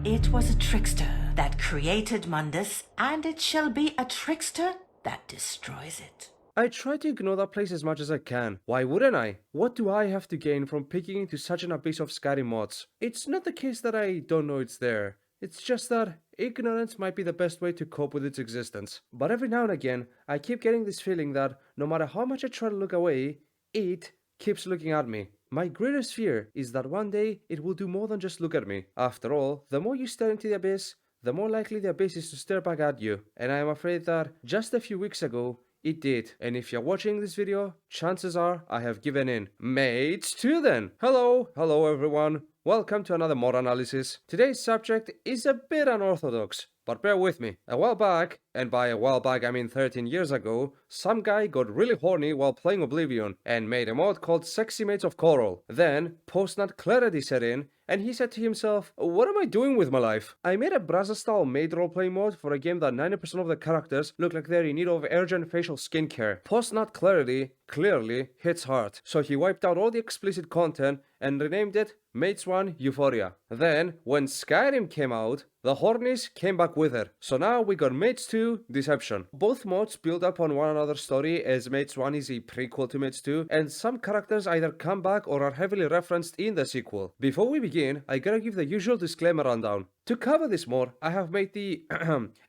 It was a trickster that created Mundus, and it shall be a trickster that destroys it. I try to ignore that place as much as I can. Why wouldn't I? What do I have to gain from peeking into such an abyss of Skyrim mods? It's not the case that I don't know it's there. It's just that ignorance might be the best way to cope with its existence. But every now and again, I keep getting this feeling that no matter how much I try to look away, it keeps looking at me. My greatest fear is that one day it will do more than just look at me. After all, the more you stare into the abyss, the more likely the abyss is to stare back at you. And I am afraid that just a few weeks ago, it did. And if you're watching this video, chances are I have given in. Maids 2 then! Hello everyone. Welcome to another mod analysis. Today's subject is a bit unorthodox, but bear with me. A while back, and by a while back I mean 13 years ago, some guy got really horny while playing Oblivion and made a mod called Sexy Maids of Coral. Then, post-nut clarity set in, and he said to himself, what am I doing with my life? I made a Brazza-style maid roleplay mod for a game that 90% of the characters look like they're in need of urgent facial skincare. Post-nut clarity clearly hits hard, so he wiped out all the explicit content and renamed it Maids 1 Euphoria. Then, when Skyrim came out, the hornies came back with it. So now we got Maids 2 Deception. Both mods build up on one another's story, as Maids 1 is a prequel to Maids 2, and some characters either come back or are heavily referenced in the sequel. Before we begin, I gotta give the usual disclaimer rundown. To cover this mod, I have made the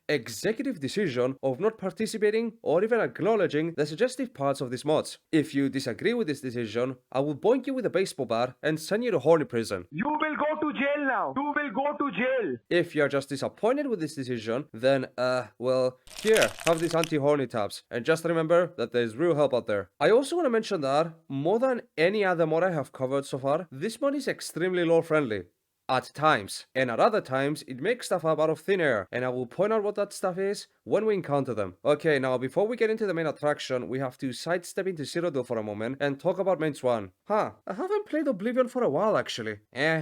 executive decision of not participating or even acknowledging the suggestive parts of these mods. If you disagree with this decision, I will boink you with a baseball bat and send you to horny prison. You will go to jail now. You will go to jail. If you're just disappointed with this decision, then, well, here, have these anti-horny tabs. And just remember that there's real help out there. I also want to mention that, more than any other mod I have covered so far, this mod is extremely lore-friendly. At times, and at other times, it makes stuff up out of thin air, and I will point out what that stuff is when we encounter them. Okay, now before we get into the main attraction, we have to sidestep into Cyrodiil for a moment and talk about Maids 1. I haven't played Oblivion for a while actually.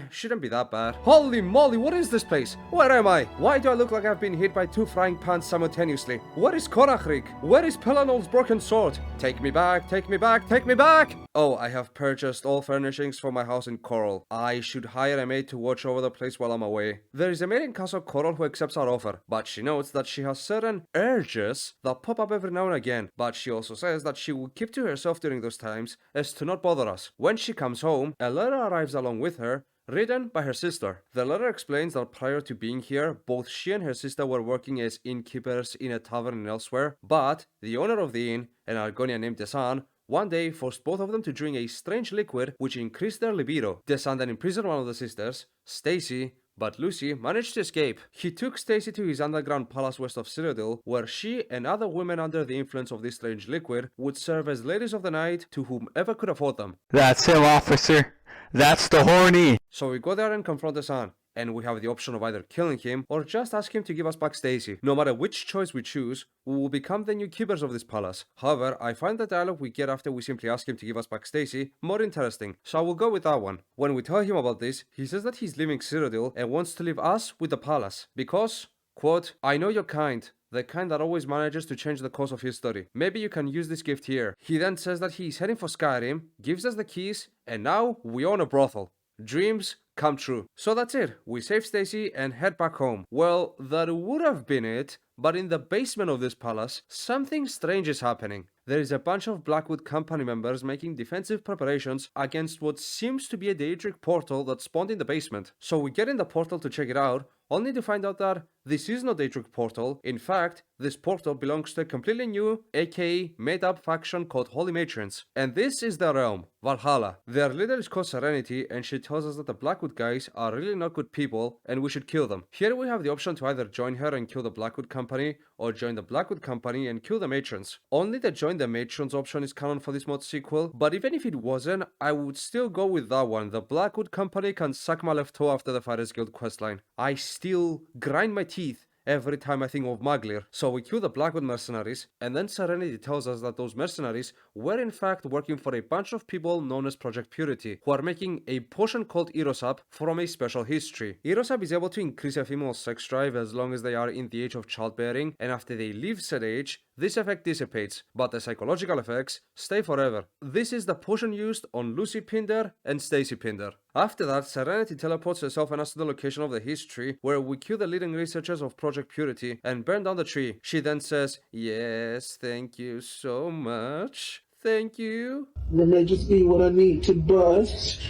Shouldn't be that bad. Holy moly, what is this place? Where am I? Why do I look like I've been hit by two frying pans simultaneously? Where is Konachrik? Where is Pelanol's broken sword? Take me back, take me back, take me back! Oh, I have purchased all furnishings for my house in Coral. I should hire a maid to watch over the place while I'm away. There is a maid in Castle Coral who accepts our offer, but she notes that she has certain urges that pop up every now and again, but she also says that she will keep to herself during those times as to not bother us. When she comes home, a letter arrives along with her, written by her sister. The letter explains that prior to being here, both she and her sister were working as innkeepers in a tavern and elsewhere, but the owner of the inn, an Argonian named Desan, one day forced both of them to drink a strange liquid which increased their libido. Desan then imprisoned one of the sisters, Stacy, but Lucy managed to escape. He took Stacy to his underground palace west of Cyrodiil, where she and other women under the influence of this strange liquid would serve as ladies of the night to whomever could afford them. That's him, officer. That's the horny. So we go there and confront Desan, and we have the option of either killing him or just ask him to give us back Stacy. No matter which choice we choose, we will become the new keepers of this palace. However, I find the dialogue we get after we simply ask him to give us back Stacy more interesting, so I will go with that one. When we tell him about this, he says that he's leaving Cyrodiil and wants to leave us with the palace because, quote, I know you're kind. The kind that always manages to change the course of history. Maybe you can use this gift here. He then says that he's heading for Skyrim, gives us the keys, and now we own a brothel. Dreams come true. So that's it. We save Stacy and head back home. Well, that would have been it, but in the basement of this palace, something strange is happening. There is a bunch of Blackwood Company members making defensive preparations against what seems to be a Daedric portal that spawned in the basement. So we get in the portal to check it out, only to find out that this is not a Daedric portal. In fact, this portal belongs to a completely new, aka made up faction called Holy Matrons. And this is their realm, Valhalla. Their leader is called Serenity, and she tells us that the Blackwood guys are really not good people and we should kill them. Here we have the option to either join her and kill the Blackwood Company, or join the Blackwood Company and kill the Matrons. Only the join the Matrons option is canon for this mod sequel, but even if it wasn't, I would still go with that one. The Blackwood Company can suck my left toe after the Fighters Guild questline. I still grind my teeth every time I think of Maglir. So we kill the Blackwood mercenaries, and then Serenity tells us that those mercenaries were in fact working for a bunch of people known as Project Purity, who are making a potion called Irosab from a special history. Irosab is able to increase a female's sex drive as long as they are in the age of childbearing, and after they leave said age, this effect dissipates, but the psychological effects stay forever. This is the potion used on Lucy Pinder and Stacy Pinder. After that, Serenity teleports herself and us to the location of the history, where we kill the leading researchers of Project Purity and burn down the tree. She then says, "Yes, thank you so much. Thank you." That may just be what I need to bust,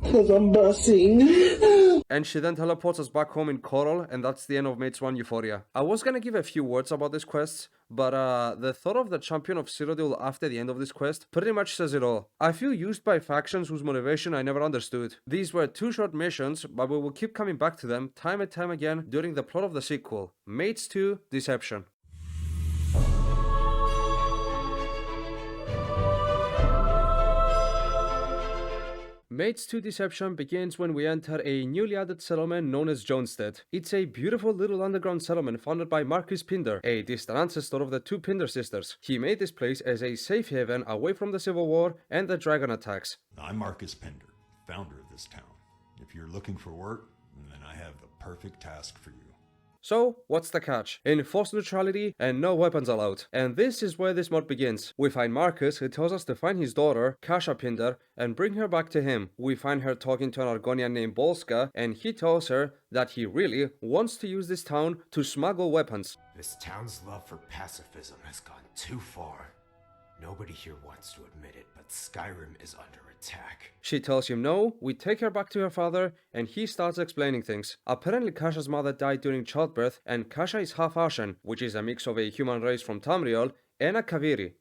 cause I'm busting. And she then teleports us back home in Coral, and that's the end of Maids 1 Euphoria. I was gonna give a few words about this quest, but the thought of the champion of Cyrodiil after the end of this quest pretty much says it all. I feel used by factions whose motivation I never understood. These were 2 short missions, but we will keep coming back to them time and time again during the plot of the sequel, Maids 2 Deception. Maids 2 Deception begins when we enter a newly added settlement known as Jonestead. It's a beautiful little underground settlement founded by Marcus Pinder, a distant ancestor of the 2 Pinder sisters. He made this place as a safe haven away from the Civil War and the dragon attacks. I'm Marcus Pinder, founder of this town. If you're looking for work, then I have the perfect task for you. So, what's the catch? Enforced neutrality and no weapons allowed. And this is where this mod begins. We find Marcus, who tells us to find his daughter, Kasha Pinder, and bring her back to him. We find her talking to an Argonian named Bolska, and he tells her that he really wants to use this town to smuggle weapons. This town's love for pacifism has gone too far. Nobody here wants to admit it, but Skyrim is under attack. She tells him no, we take her back to her father, and he starts explaining things. Apparently Kasha's mother died during childbirth, and Kasha is half Ashen, which is a mix of a human race from Tamriel and a Kaviri.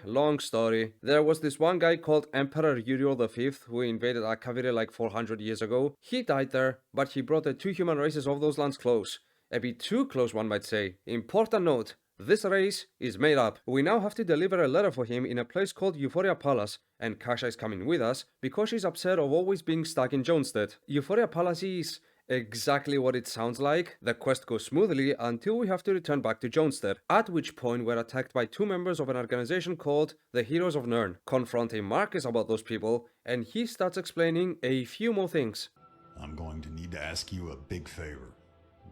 Long story. There was this one guy called Emperor Uriel V who invaded Akaviri like 400 years ago. He died there, but he brought the 2 human races of those lands close. A bit too close, one might say. Important note. This race is made up. We now have to deliver a letter for him in a place called Euphoria Palace, and Kasha is coming with us because she's upset of always being stuck in Jonestead. Euphoria Palace is exactly what it sounds like. The quest goes smoothly until we have to return back to Jonestead, at which point we're attacked by 2 members of an organization called the Heroes of Nirn, confronting Marcus about those people, and he starts explaining a few more things. I'm going to need to ask you a big favor,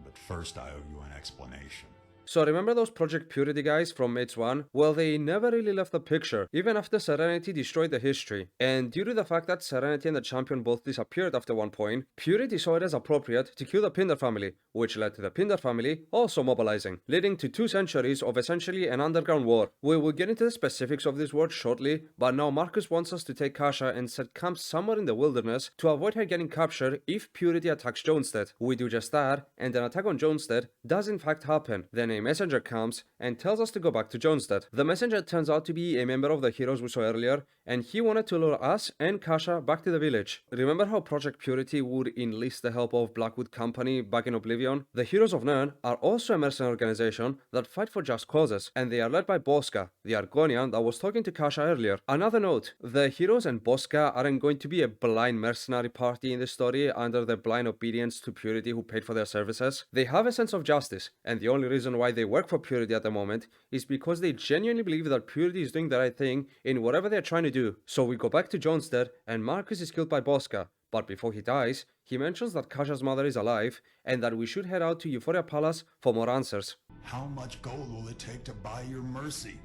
but first I owe you an explanation. So remember those Project Purity guys from Maids 1? Well, they never really left the picture, even after Serenity destroyed the history. And due to the fact that Serenity and the Champion both disappeared after one point, Purity saw it as appropriate to kill the Pinder family, which led to the Pinder family also mobilizing, leading to 2 centuries of essentially an underground war. We will get into the specifics of this war shortly, but now Marcus wants us to take Kasha and set camp somewhere in the wilderness to avoid her getting captured if Purity attacks Jonestead. We do just that, and an attack on Jonestead does in fact happen. Then a messenger comes and tells us to go back to Jonestead. The messenger turns out to be a member of the heroes we saw earlier, and he wanted to lure us and Kasha back to the village. Remember how Project Purity would enlist the help of Blackwood Company back in Oblivion? The Heroes of Nirn are also a mercenary organization that fight for just causes, and they are led by Bolska, the Argonian that was talking to Kasha earlier. Another note, the heroes and Bolska aren't going to be a blind mercenary party in the story under the blind obedience to Purity who paid for their services. They have a sense of justice, and the only reason why they work for Purity at the moment is because they genuinely believe that Purity is doing the right thing in whatever they're trying to do. So we go back to Jonestead, and Marcus is killed by Bolska. But before he dies, he mentions that Kasha's mother is alive and that we should head out to Euphoria Palace for more answers. How much gold will it take to buy your mercy?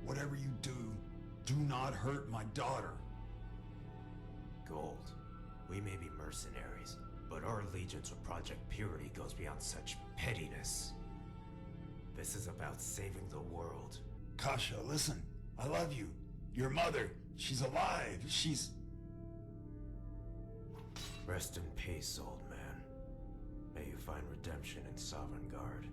Whatever you do, do not hurt my daughter. Gold. We may be mercenaries, but our allegiance with Project Purity goes beyond such pettiness. This is about saving the world. Kasha, listen. I love you. Your mother, she's alive. She's... Rest in peace, old man. May you find redemption in Sovereign Guard.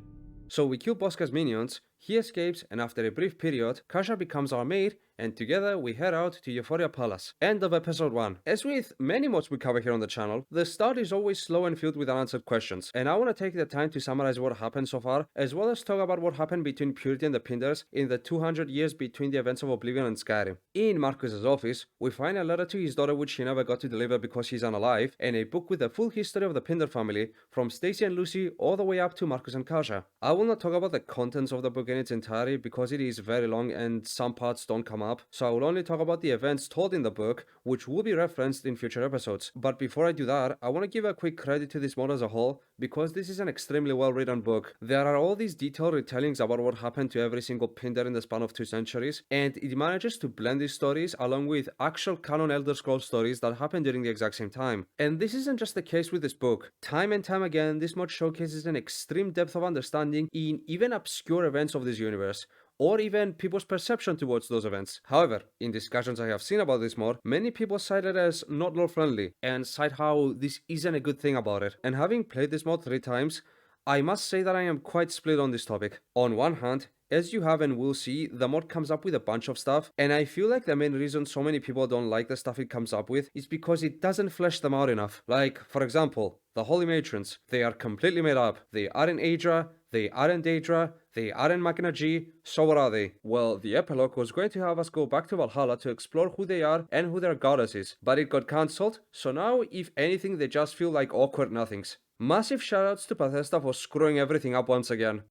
So we kill Bolska's minions, he escapes, and after a brief period, Kasha becomes our maid, and together we head out to Euphoria Palace. End of episode 1. As with many mods we cover here on the channel, the start is always slow and filled with unanswered questions, and I want to take the time to summarize what happened so far, as well as talk about what happened between Purity and the Pinders in the 200 years between the events of Oblivion and Skyrim. In Marcus's office, we find a letter to his daughter which he never got to deliver because she's unalive, and a book with the full history of the Pinder family, from Stacy and Lucy all the way up to Marcus and Kasha. I will not talk about the contents of the book in its entirety because it is very long and some parts don't come map, so I will only talk about the events told in the book, which will be referenced in future episodes. But before I do that, I want to give a quick credit to this mod as a whole, because this is an extremely well written book. There are all these detailed retellings about what happened to every single Pinder in the span of 2 centuries, and it manages to blend these stories along with actual canon Elder Scrolls stories that happened during the exact same time. And this isn't just the case with this book. Time and time again, this mod showcases an extreme depth of understanding in even obscure events of this universe, or even people's perception towards those events. However, in discussions I have seen about this mod, many people cite it as not lore friendly, and cite how this isn't a good thing about it. And having played this mod 3 times, I must say that I am quite split on this topic. On one hand, as you have and will see, the mod comes up with a bunch of stuff, and I feel like the main reason so many people don't like the stuff it comes up with is because it doesn't flesh them out enough. Like, for example, the Holy Matrons. They are completely made up. They aren't Aedra, they aren't Daedra, they aren't Magna G, so what are they? Well, the epilogue was going to have us go back to Valhalla to explore who they are and who their goddess is, but it got cancelled, so now, if anything, they just feel like awkward nothings. Massive shoutouts to Bethesda for screwing everything up once again.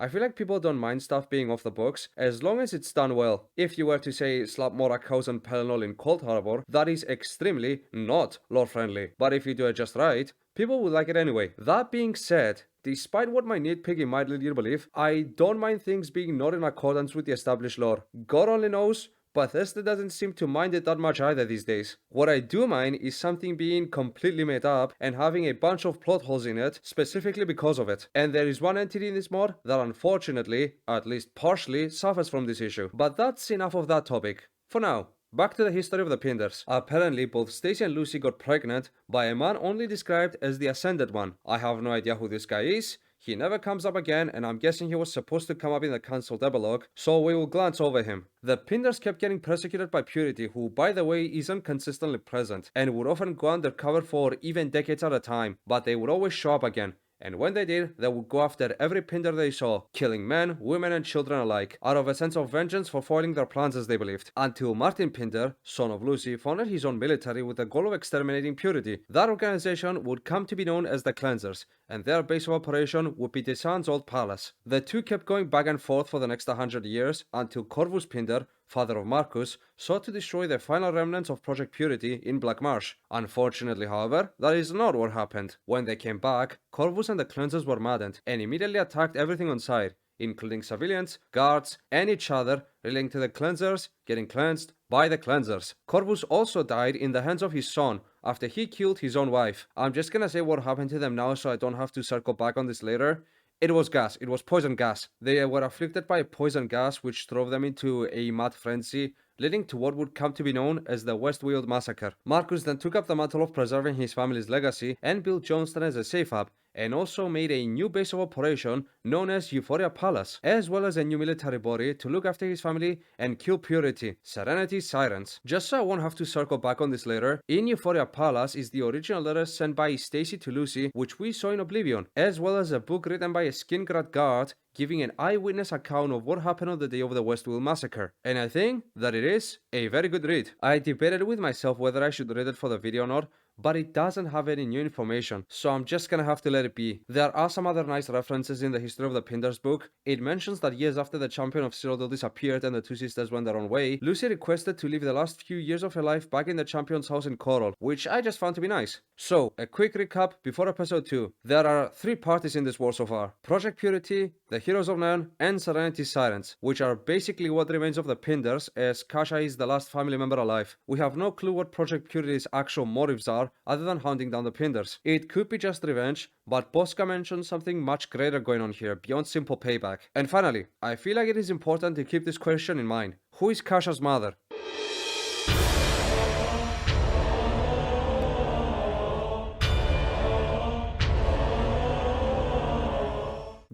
I feel like people don't mind stuff being off the books, as long as it's done well. If you were to say slap Morakos and Pelennor in Cold Harbor, that is extremely not lore friendly. But if you do it just right, people will like it anyway. That being said, despite what my nitpicking might lead you to believe, I don't mind things being not in accordance with the established lore. God only knows, Bethesda doesn't seem to mind it that much either these days. What I do mind is something being completely made up and having a bunch of plot holes in it specifically because of it. And there is one entity in this mod that unfortunately, at least partially, suffers from this issue. But that's enough of that topic. For now, back to the history of the Pinders. Apparently, both Stacy and Lucy got pregnant by a man only described as the Ascended One. I have no idea who this guy is. He never comes up again, and I'm guessing he was supposed to come up in the cancelled epilogue, so we will glance over him. The Pinders kept getting persecuted by Purity, who, by the way, isn't consistently present, and would often go undercover for even decades at a time, but they would always show up again. And when they did, they would go after every Pinder they saw, killing men, women and children alike, out of a sense of vengeance for foiling their plans as they believed. Until Martin Pinder, son of Lucy, founded his own military with the goal of exterminating Purity. That organization would come to be known as the Cleansers, and their base of operation would be Desan's old palace. The two kept going back and forth for the next 100 years, until Corvus Pinder, father of Marcus, sought to destroy the final remnants of Project Purity in Black Marsh. Unfortunately, however, that is not what happened. When they came back, Corvus and the Cleansers were maddened, and immediately attacked everything on sight, including civilians, guards, and each other, relating to the Cleansers getting cleansed by the Cleansers. Corvus also died in the hands of his son, after he killed his own wife. I'm just gonna say what happened to them now so I don't have to circle back on this later. It was gas. It was poison gas. They were afflicted by a poison gas which drove them into a mad frenzy, leading to what would come to be known as the Westweald Massacre. Marcus then took up the mantle of preserving his family's legacy and built Johnston as a safe hub, and also made a new base of operation known as Euphoria Palace, as well as a new military body to look after his family and kill Purity, Serenity's sirens. Just so I won't have to circle back on this later, in Euphoria Palace is the original letter sent by Stacy to Lucy, which we saw in Oblivion, as well as a book written by a Skingrad guard giving an eyewitness account of what happened on the day of the Westweald Massacre. And I think that it is a very good read. I debated with myself whether I should read it for the video or not, but it doesn't have any new information, so I'm just gonna have to let it be. There are some other nice references in the history of the Pinders book. It mentions that years after the champion of Cyrodiil disappeared and the two sisters went their own way, Lucy requested to live the last few years of her life back in the champion's house in Corel, which I just found to be nice. So, a quick recap before episode 2. There are 3 parties in this war so far: Project Purity, the Heroes of Nern, and Serenity's Sirens, which are basically what remains of the Pinders, as Kasha is the last family member alive. We have no clue what Project Purity's actual motives are, other than hunting down the Pinders. It could be just revenge, but Bosca mentions something much greater going on here, beyond simple payback. And finally, I feel like it is important to keep this question in mind. Who is Kasha's mother?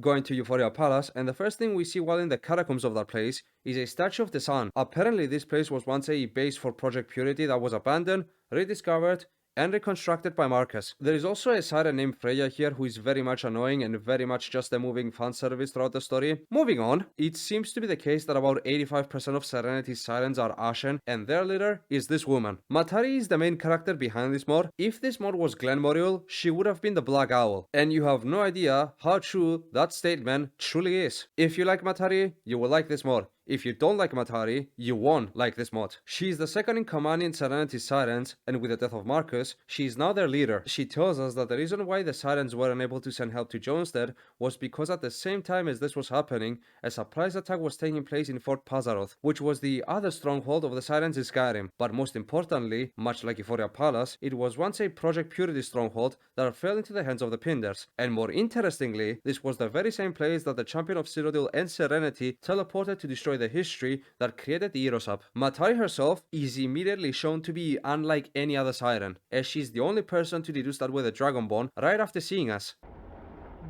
Going to Euphoria Palace, and the first thing we see while in the catacombs of that place is a statue of the sun. Apparently this place was once a base for Project Purity that was abandoned, rediscovered, and reconstructed by Marcus. There is also a siren named Freya here who is very much annoying and very much just a moving fan service throughout the story. Moving on, it seems to be the case that about 85% of Serenity's sirens are Ashen, and their leader is this woman. Matari is the main character behind this mod. If this mod was Glen Moriel, she would have been the Black Owl, and you have no idea how true that statement truly is. If you like Matari, you will like this mod. If you don't like Matari, you won't like this mod. She is the second in command in Serenity's Sirens, and with the death of Marcus, she is now their leader. She tells us that the reason why the Sirens weren't able to send help to Jonstead was because at the same time as this was happening, a surprise attack was taking place in Fort Pazaroth, which was the other stronghold of the Sirens in Skyrim. But most importantly, much like Euphoria Palace, it was once a Project Purity stronghold that fell into the hands of the Pinders. And more interestingly, this was the very same place that the champion of Cyrodiil and Serenity teleported to destroy the history that created the Heroes Hub. Matari herself is immediately shown to be unlike any other siren, as she's the only person to deduce that with a Dragonborn right after seeing us.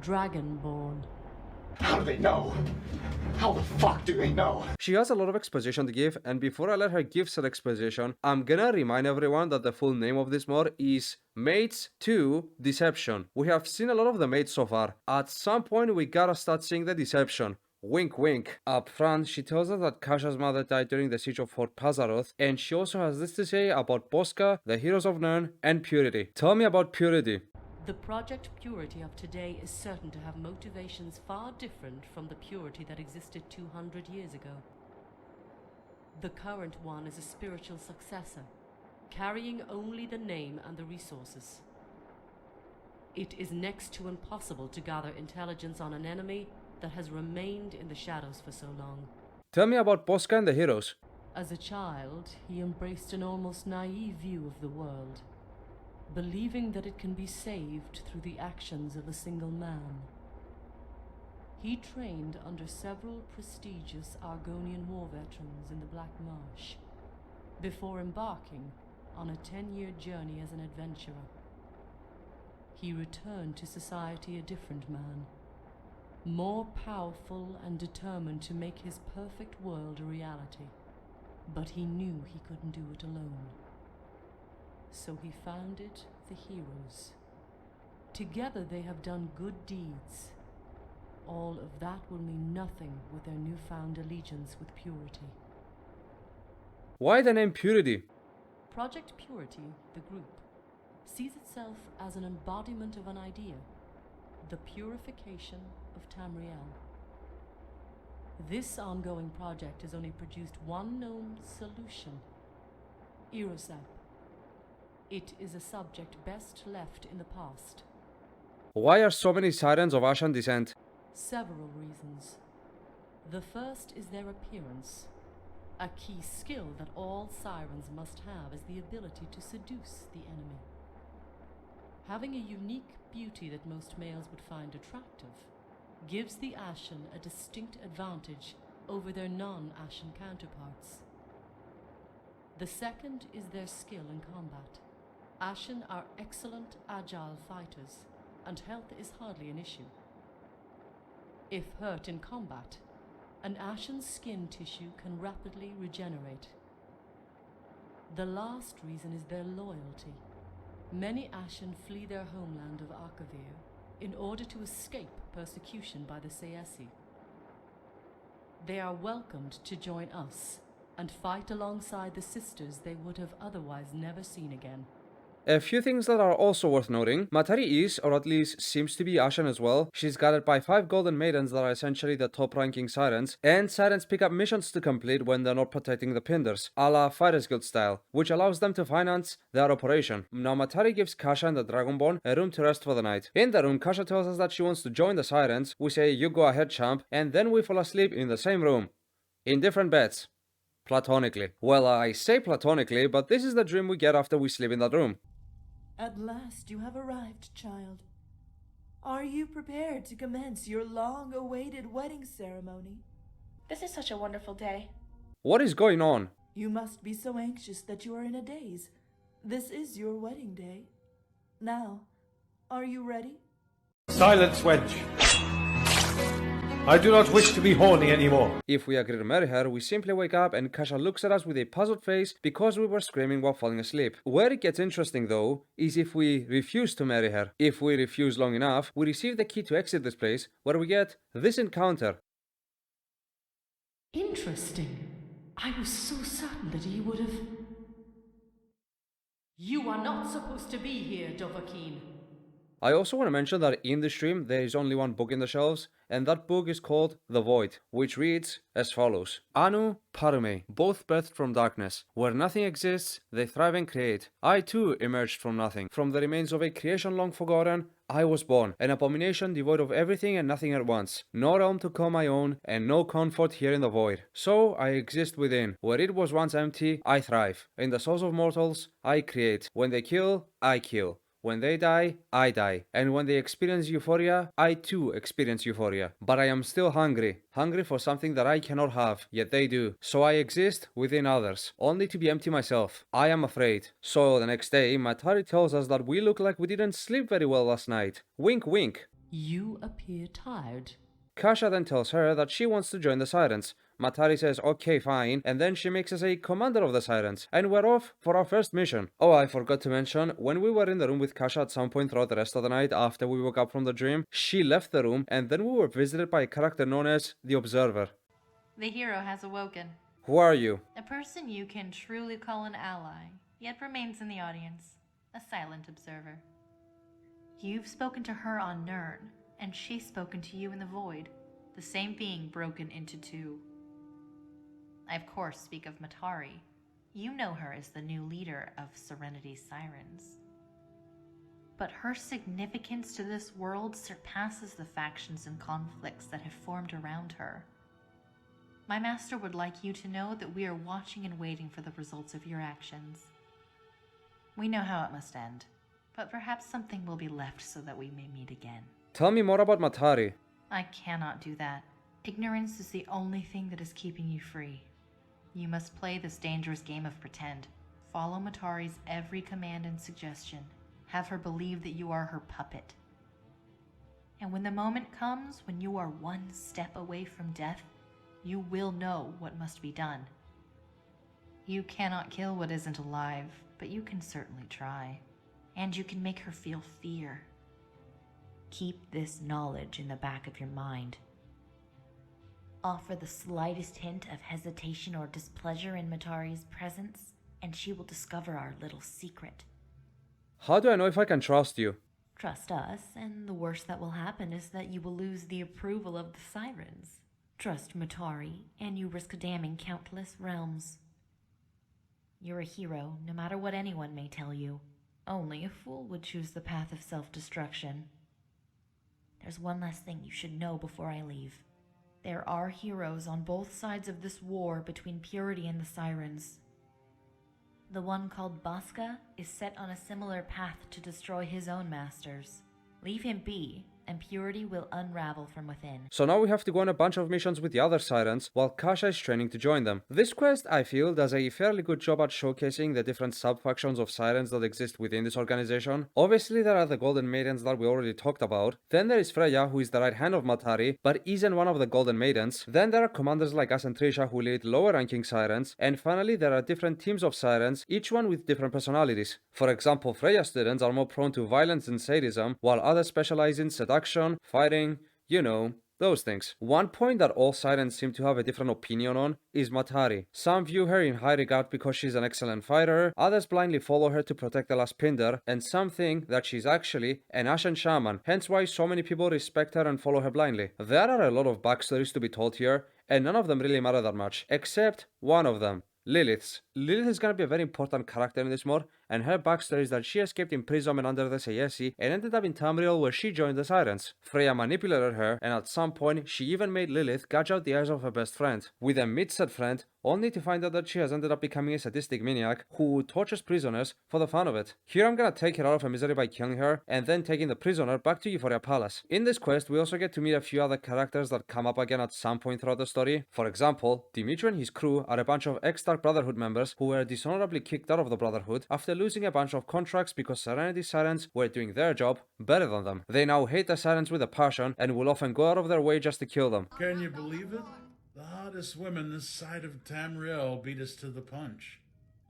Dragonborn. How do they know? How the fuck do they know? She has a lot of exposition to give, and before I let her give said exposition, I'm gonna remind everyone that the full name of this mod is Maids 2 Deception. We have seen a lot of the Maids so far. At some point we gotta start seeing the Deception. Wink wink. Up front, she tells us that Kasha's mother died during the siege of Fort Pazaroth, and she also has this to say about Bosca, the Heroes of Nirn, and Purity. Tell me about Purity. The Project Purity of today is certain to have motivations far different from the purity that existed 200 years ago. The current one is a spiritual successor, carrying only the name and the resources. It is next to impossible to gather intelligence on an enemy that has remained in the shadows for so long. Tell me about Bosca and the Heroes. As a child, he embraced an almost naive view of the world, believing that it can be saved through the actions of a single man. He trained under several prestigious Argonian war veterans in the Black Marsh, before embarking on a 10-year journey as an adventurer. He returned to society a different man, more powerful and determined to make his perfect world a reality. But he knew he couldn't do it alone. So he founded the Heroes. Together they have done good deeds. All of that will mean nothing with their newfound allegiance with Purity. Why the name Purity? Project Purity, the group, sees itself as an embodiment of an idea: the purification of Tamriel. This ongoing project has only produced one known solution: Erosap. It is a subject best left in the past. Why are so many sirens of Ashen descent? Several reasons. The first is their appearance. A key skill that all sirens must have is the ability to seduce the enemy. Having a unique beauty that most males would find attractive gives the Ashen a distinct advantage over their non-Ashen counterparts. The second is their skill in combat. Ashen are excellent, agile fighters, and health is hardly an issue. If hurt in combat, an Ashen's skin tissue can rapidly regenerate. The last reason is their loyalty. Many Ashen flee their homeland of Arkavir in order to escape persecution by the Saesi. They are welcomed to join us and fight alongside the sisters they would have otherwise never seen again. A few things that are also worth noting. Matari is, or at least seems to be, Ashen as well. She's guided by 5 golden maidens that are essentially the top ranking sirens, and sirens pick up missions to complete when they're not protecting the Pinders, a la Fighters Guild style, which allows them to finance their operation. Now Matari gives Kasha and the Dragonborn a room to rest for the night. In the room, Kasha tells us that she wants to join the sirens. We say, "You go ahead, champ," and then we fall asleep in the same room, in different beds. Platonically. Well, I say platonically, but this is the dream we get after we sleep in that room. At last you have arrived, child. Are you prepared to commence your long-awaited wedding ceremony? This is such a wonderful day. What is going on? You must be so anxious that you are in a daze. This is your wedding day. Now, are you ready? Silence, wench. I do not wish to be horny anymore. If we agree to marry her, we simply wake up and Kasha looks at us with a puzzled face because we were screaming while falling asleep. Where it gets interesting though, is if we refuse to marry her. If we refuse long enough, we receive the key to exit this place, where we get this encounter. Interesting. I was so certain that he would have... You are not supposed to be here, Dovahkiin. I also want to mention that in the stream there is only one book in the shelves, and that book is called The Void, which reads as follows. Anu, Parume, both birthed from darkness. Where nothing exists, they thrive and create. I too emerged from nothing. From the remains of a creation long forgotten, I was born, an abomination devoid of everything and nothing at once. No realm to call my own, and no comfort here in the void. So I exist within. Where it was once empty, I thrive. In the souls of mortals, I create. When they kill, I kill. When they die, I die. And when they experience euphoria, I too experience euphoria. But I am still hungry. Hungry for something that I cannot have, yet they do. So I exist within others, only to be empty myself. I am afraid. So the next day, Matari tells us that we look like we didn't sleep very well last night. Wink wink. You appear tired. Kasha then tells her that she wants to join the Sirens. Matari says okay fine, and then she makes us a commander of the Sirens, and we're off for our first mission. Oh, I forgot to mention, when we were in the room with Kasha at some point throughout the rest of the night after we woke up from the dream, she left the room and then we were visited by a character known as the Observer. The hero has awoken. Who are you? A person you can truly call an ally, yet remains in the audience. A silent observer. You've spoken to her on Nirn, and she's spoken to you in the void, the same being broken into two. I of course speak of Matari. You know her as the new leader of Serenity's Sirens. But her significance to this world surpasses the factions and conflicts that have formed around her. My master would like you to know that we are watching and waiting for the results of your actions. We know how it must end, but perhaps something will be left so that we may meet again. Tell me more about Matari. I cannot do that. Ignorance is the only thing that is keeping you free. You must play this dangerous game of pretend. Follow Matari's every command and suggestion. Have her believe that you are her puppet. And when the moment comes when you are one step away from death, you will know what must be done. You cannot kill what isn't alive, but you can certainly try. And you can make her feel fear. Keep this knowledge in the back of your mind. Offer the slightest hint of hesitation or displeasure in Matari's presence, and she will discover our little secret. How do I know if I can trust you? Trust us, and the worst that will happen is that you will lose the approval of the Sirens. Trust Matari, and you risk damning countless realms. You're a hero, no matter what anyone may tell you. Only a fool would choose the path of self-destruction. There's one last thing you should know before I leave. There are heroes on both sides of this war between Purity and the Sirens. The one called Baska is set on a similar path to destroy his own masters. Leave him be, and Purity will unravel from within. So now we have to go on a bunch of missions with the other Sirens, while Kasha is training to join them. This quest, I feel, does a fairly good job at showcasing the different sub-factions of Sirens that exist within this organization. Obviously there are the Golden Maidens that we already talked about. Then there is Freya, who is the right hand of Matari, but isn't one of the Golden Maidens. Then there are commanders like us and Trisha who lead lower-ranking Sirens. And finally there are different teams of Sirens, each one with different personalities. For example, Freya students are more prone to violence and sadism, while others specialize in seduction, fighting, you know, those things. One point that all Sirens seem to have a different opinion on is Matari. Some view her in high regard because she's an excellent fighter, others blindly follow her to protect the last Pinder, and some think that she's actually an Ashen Shaman, hence why so many people respect her and follow her blindly. There are a lot of backstories to be told here, and none of them really matter that much, except one of them. Lilith's. Lilith is gonna be a very important character in this mod, and her backstory is that she escaped imprisonment under the Sayesi and ended up in Tamriel where she joined the Sirens. Freya manipulated her, and at some point she even made Lilith gouge out the eyes of her best friend, with a mid-set friend, only to find out that she has ended up becoming a sadistic maniac who tortures prisoners for the fun of it. Here I'm gonna take her out of her misery by killing her, and then taking the prisoner back to Euphoria Palace. In this quest we also get to meet a few other characters that come up again at some point throughout the story. For example, Dimitri and his crew are a bunch of ex Stark Brotherhood members who were dishonorably kicked out of the Brotherhood after losing a bunch of contracts because Serenity Sirens were doing their job better than them. They now hate the Sirens with a passion and will often go out of their way just to kill them. Can you believe it? The hottest women this side of Tamriel beat us to the punch.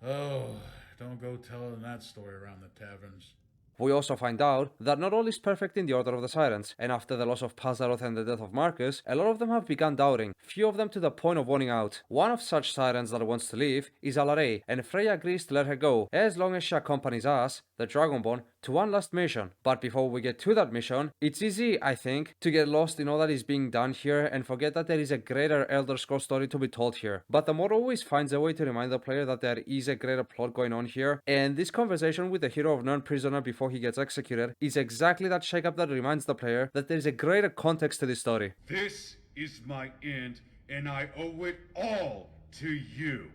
Oh, don't go telling that story around the taverns. We also find out that not all is perfect in the Order of the Sirens, and after the loss of Pazaroth and the death of Marcus, a lot of them have begun doubting, few of them to the point of wanting out. One of such Sirens that wants to leave is Alaray, and Freya agrees to let her go, as long as she accompanies us, the Dragonborn, to one last mission. But before we get to that mission, it's easy, I think, to get lost in all that is being done here and forget that there is a greater Elder Scrolls story to be told here. But the mod always finds a way to remind the player that there is a greater plot going on here, and this conversation with the hero of non-prisoner before he gets executed is exactly that shake-up that reminds the player that there is a greater context to this story. This is my end, and I owe it all to you.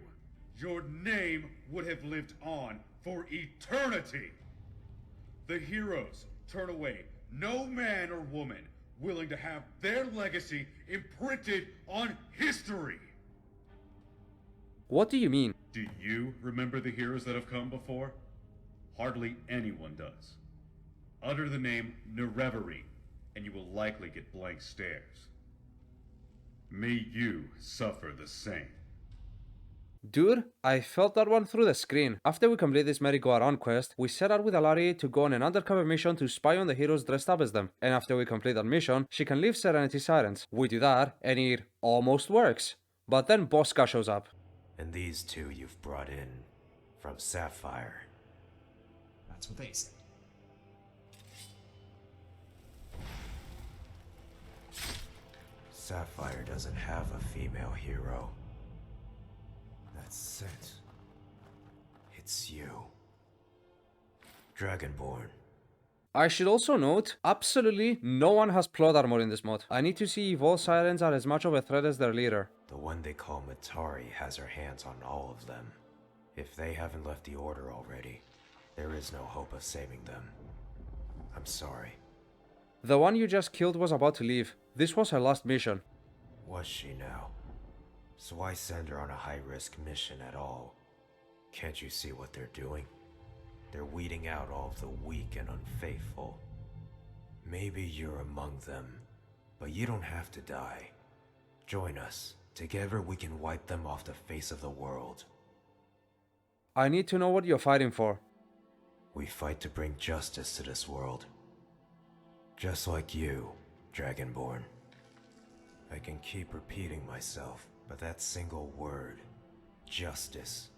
Your name would have lived on for eternity. The heroes turn away no man or woman willing to have their legacy imprinted on history. What do you mean? Do you remember the heroes that have come before? Hardly anyone does. Utter the name Nerevery, and you will likely get blank stares. May you suffer the same. Dude, I felt that one through the screen. After we complete this merry-go-around quest, we set out with Alarie to go on an undercover mission to spy on the heroes dressed up as them. And after we complete that mission, she can leave Serenity Sirens. We do that, and it almost works. But then Bosca shows up. And these two you've brought in from Sapphire. That's what they say. Sapphire doesn't have a female hero. That's it. It's you. Dragonborn. I should also note, absolutely no one has plot armor in this mod. I need to see if all Sirens are as much of a threat as their leader. The one they call Matari has her hands on all of them. If they haven't left the Order already, there is no hope of saving them. I'm sorry. The one you just killed was about to leave. This was her last mission. Was she now? So why send her on a high-risk mission at all? Can't you see what they're doing? They're weeding out all of the weak and unfaithful. Maybe you're among them, but you don't have to die. Join us. Together we can wipe them off the face of the world. I need to know what you're fighting for. We fight to bring justice to this world. Just like you, Dragonborn. I can keep repeating myself, but that single word, justice,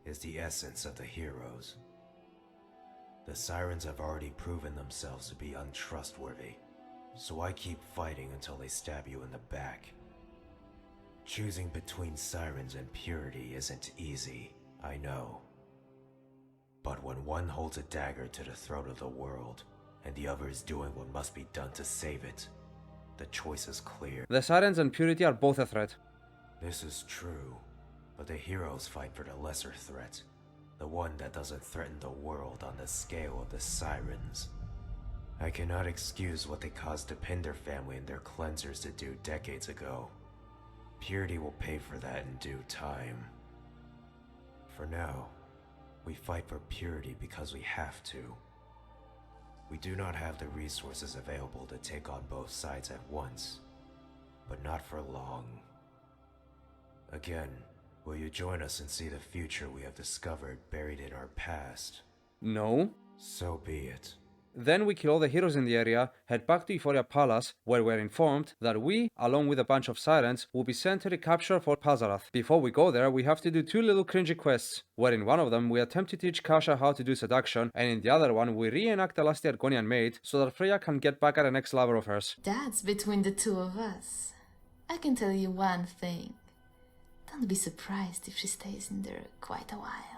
is the essence of the heroes. The Sirens have already proven themselves to be untrustworthy, so I keep fighting until they stab you in the back. Choosing between Sirens and purity isn't easy, I know. But when one holds a dagger to the throat of the world, and the other is doing what must be done to save it, the choice is clear. The Sirens and purity are both a threat. This is true, but the heroes fight for the lesser threat. The one that doesn't threaten the world on the scale of the Sirens. I cannot excuse what they caused the Pinder family and their cleansers to do decades ago. Purity will pay for that in due time. For now, we fight for purity because we have to. We do not have the resources available to take on both sides at once, but not for long. Again, will you join us and see the future we have discovered buried in our past? No. So be it. Then we kill all the heroes in the area, head back to Euphoria Palace, where we're informed that we, along with a bunch of Sirens, will be sent to recapture Fort Pazaroth. Before we go there, we have to do two little cringy quests, where in one of them we attempt to teach Kasha how to do seduction, and in the other one we reenact the last Argonian maid, so that Freya can get back at an ex-lover of hers. That's between the two of us. I can tell you one thing. Don't be surprised if she stays in there quite a while.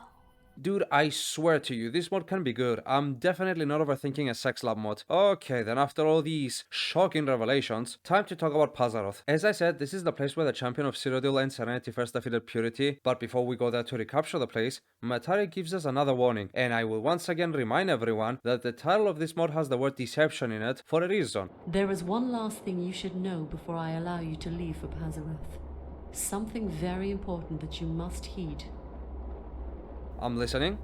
Dude, I swear to you, this mod can be good. I'm definitely not overthinking a sex lab mod. Okay, then after all these shocking revelations, time to talk about Pazaroth. As I said, this is the place where the champion of Cyrodiil and Serenity first defeated Purity, but before we go there to recapture the place, Matari gives us another warning, and I will once again remind everyone that the title of this mod has the word deception in it for a reason. There is one last thing you should know before I allow you to leave for Pazaroth. Something very important that you must heed. I'm listening.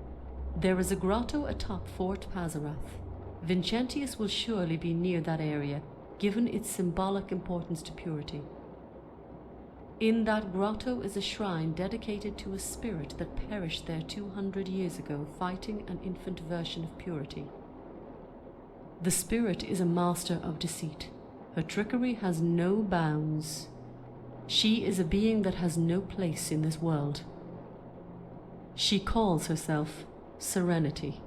There is a grotto atop Fort Pazarath. Vincentius will surely be near that area, given its symbolic importance to purity. In that grotto is a shrine dedicated to a spirit that perished there 200 years ago fighting an infant version of purity. The spirit is a master of deceit. Her trickery has no bounds. She is a being that has no place in this world. She calls herself Serenity.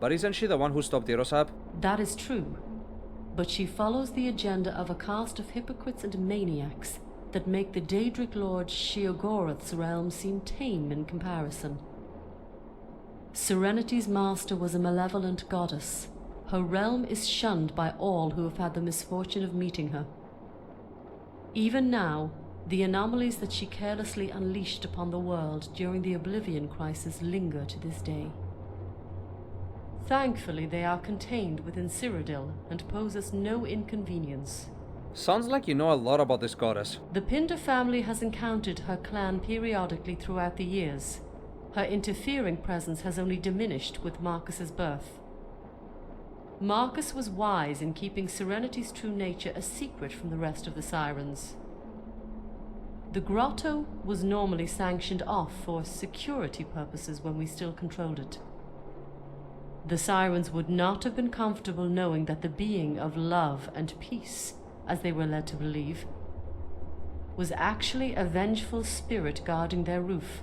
But isn't she the one who stopped Irosab? That is true, but she follows the agenda of a caste of hypocrites and maniacs that make the Daedric Lord Sheogorath's realm seem tame in comparison. Serenity's master was a malevolent goddess. Her realm is shunned by all who have had the misfortune of meeting her. Even now, the anomalies that she carelessly unleashed upon the world during the Oblivion Crisis linger to this day. Thankfully, they are contained within Cyrodiil and pose us no inconvenience. Sounds like you know a lot about this goddess. The Pinder family has encountered her clan periodically throughout the years. Her interfering presence has only diminished with Marcus's birth. Marcus was wise in keeping Serenity's true nature a secret from the rest of the Sirens. The grotto was normally sanctioned off for security purposes when we still controlled it. The Sirens would not have been comfortable knowing that the being of love and peace, as they were led to believe, was actually a vengeful spirit guarding their roof.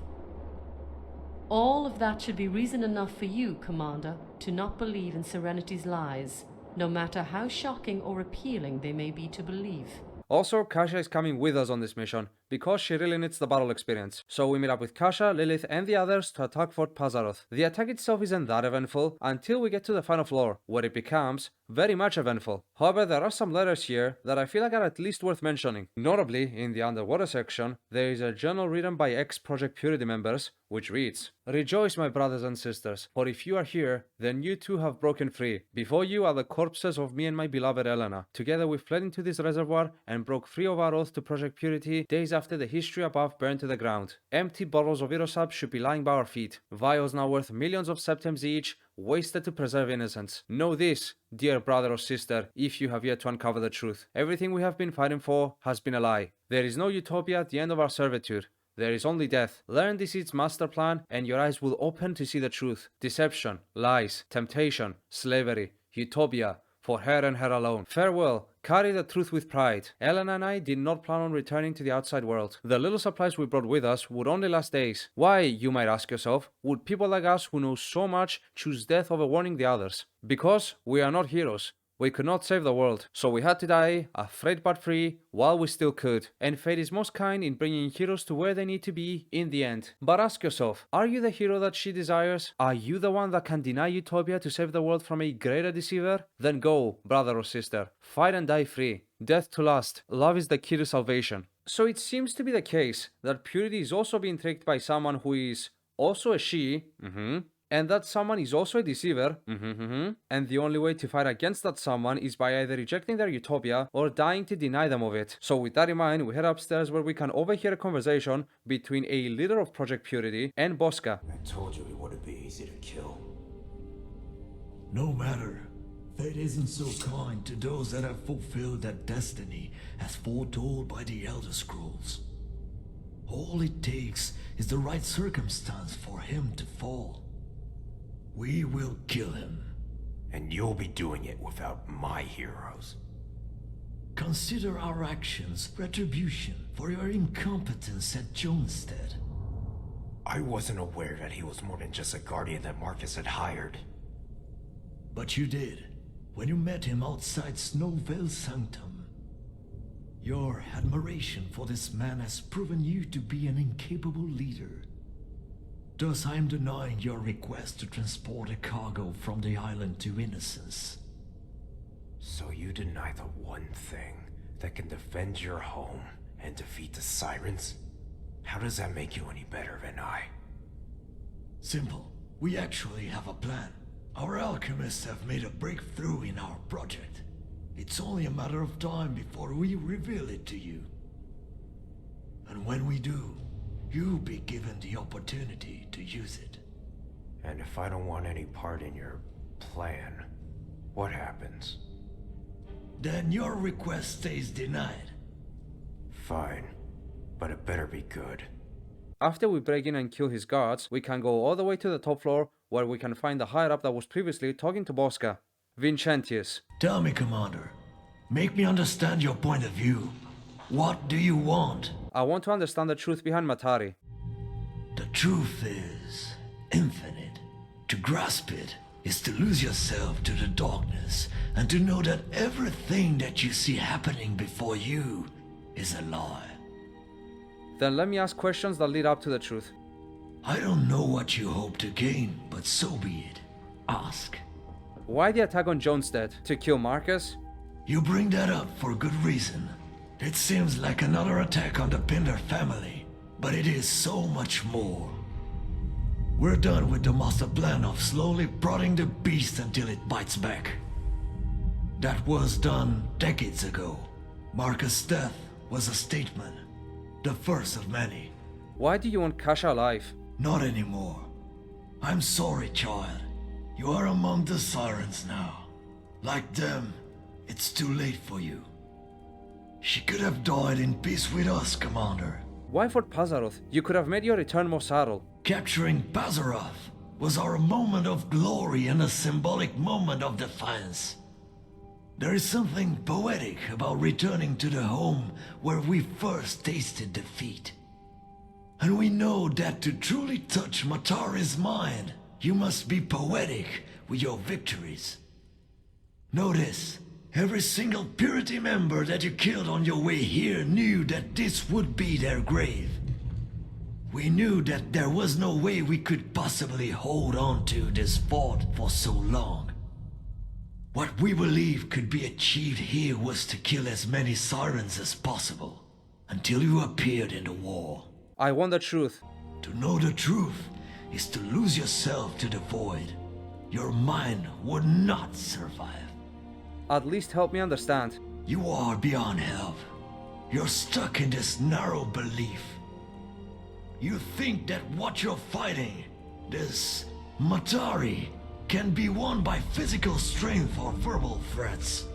All of that should be reason enough for you, Commander, to not believe in Serenity's lies, no matter how shocking or appealing they may be to believe. Also, Kasha is coming with us on this mission, because she really needs the battle experience. So we meet up with Kasha, Lilith and the others to attack Fort Pazaroth. The attack itself isn't that eventful until we get to the final floor, where it becomes very much eventful. However, there are some letters here that I feel like are at least worth mentioning. Notably, in the underwater section, there is a journal written by ex-Project Purity members, which reads, "Rejoice, my brothers and sisters, for if you are here, then you too have broken free. Before you are the corpses of me and my beloved Elena. Together we fled into this reservoir and broke free of our oath to Project Purity days after the history above burned to the ground. Empty bottles of Irosab should be lying by our feet. Vials now worth millions of septims each, wasted to preserve innocence. Know this, dear brother or sister, if you have yet to uncover the truth. Everything we have been fighting for has been a lie. There is no utopia at the end of our servitude. There is only death. Learn deceit's master plan, and your eyes will open to see the truth. Deception, lies, temptation, slavery, utopia, for her and her alone. Farewell. Carry the truth with pride. Elena and I did not plan on returning to the outside world. The little supplies we brought with us would only last days. Why, you might ask yourself, would people like us who know so much choose death over warning the others? Because we are not heroes. We could not save the world, so we had to die, afraid but free, while we still could. And fate is most kind in bringing heroes to where they need to be in the end. But ask yourself, are you the hero that she desires? Are you the one that can deny utopia to save the world from a greater deceiver? Then go, brother or sister. Fight and die free. Death to last. Love is the key to salvation. So it seems to be the case that Purity is also being tricked by someone who is also a she, and that someone is also a deceiver, and the only way to fight against that someone is by either rejecting their utopia or dying to deny them of it. So with that in mind, we head upstairs where we can overhear a conversation between a leader of Project Purity and Bosca. I told you it wouldn't be easy to kill. No matter. Fate isn't so kind to those that have fulfilled their destiny as foretold by the Elder Scrolls. All it takes is the right circumstance for him to fall. We will kill him. And you'll be doing it without my heroes. Consider our actions retribution for your incompetence at Jonestead. I wasn't aware that he was more than just a guardian that Marcus had hired. But you did, when you met him outside Snowvale Sanctum. Your admiration for this man has proven you to be an incapable leader. Thus I am denying your request to transport a cargo from the island to Innocence. So you deny the one thing that can defend your home and defeat the Sirens? How does that make you any better than I? Simple. We actually have a plan. Our alchemists have made a breakthrough in our project. It's only a matter of time before we reveal it to you. And when we do, you'll be given the opportunity to use it. And if I don't want any part in your plan, what happens? Then your request stays denied. Fine, but it better be good. After we break in and kill his guards, we can go all the way to the top floor where we can find the higher-up that was previously talking to Bosca, Vincentius. Tell me, Commander. Make me understand your point of view. What do you want? I want to understand the truth behind Matari. The truth is infinite. To grasp it is to lose yourself to the darkness and to know that everything that you see happening before you is a lie. Then let me ask questions that lead up to the truth. I don't know what you hope to gain, but so be it. Ask. Why the attack on Jonestead? To kill Marcus? You bring that up for good reason. It seems like another attack on the Pinder family, but it is so much more. We're done with the master plan of slowly prodding the beast until it bites back. That was done decades ago. Marcus' death was a statement, the first of many. Why do you want Kasha alive? Not anymore. I'm sorry, child. You are among the Sirens now. Like them, it's too late for you. She could have died in peace with us, Commander. Why Fort Pazaroth? You could have made your return more subtle. Capturing Pazaroth was our moment of glory and a symbolic moment of defiance. There is something poetic about returning to the home where we first tasted defeat. And we know that to truly touch Matari's mind, you must be poetic with your victories. Notice, every single Purity member that you killed on your way here knew that this would be their grave. We knew that there was no way we could possibly hold on to this fort for so long. What we believed could be achieved here was to kill as many Sirens as possible, until you appeared in the war. I want the truth. To know the truth is to lose yourself to the void. Your mind would not survive. At least help me understand. You are beyond help. You're stuck in this narrow belief. You think that what you're fighting, this Matari, can be won by physical strength or verbal threats.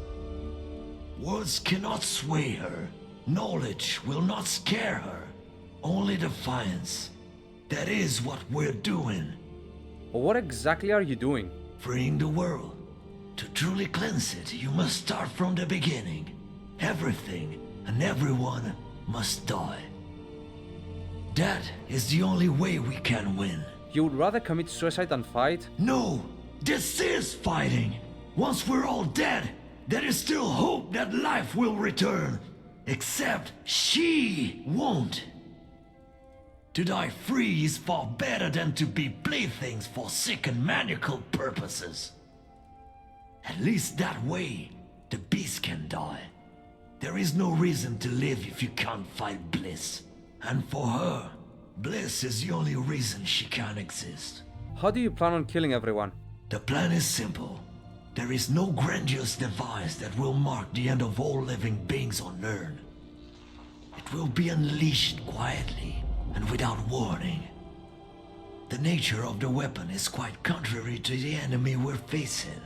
Words cannot sway her. Knowledge will not scare her. Only defiance. That is what we're doing. What exactly are you doing? Freeing the world. To truly cleanse it, you must start from the beginning. Everything and everyone must die. That is the only way we can win. You would rather commit suicide than fight? No! This is fighting! Once we're all dead, there is still hope that life will return. Except she won't. To die free is far better than to be playthings for sick and maniacal purposes. At least that way, the beast can die. There is no reason to live if you can't fight bliss. And for her, bliss is the only reason she can exist. How do you plan on killing everyone? The plan is simple. There is no grandiose device that will mark the end of all living beings on Earth. It will be unleashed quietly and without warning. The nature of the weapon is quite contrary to the enemy we're facing,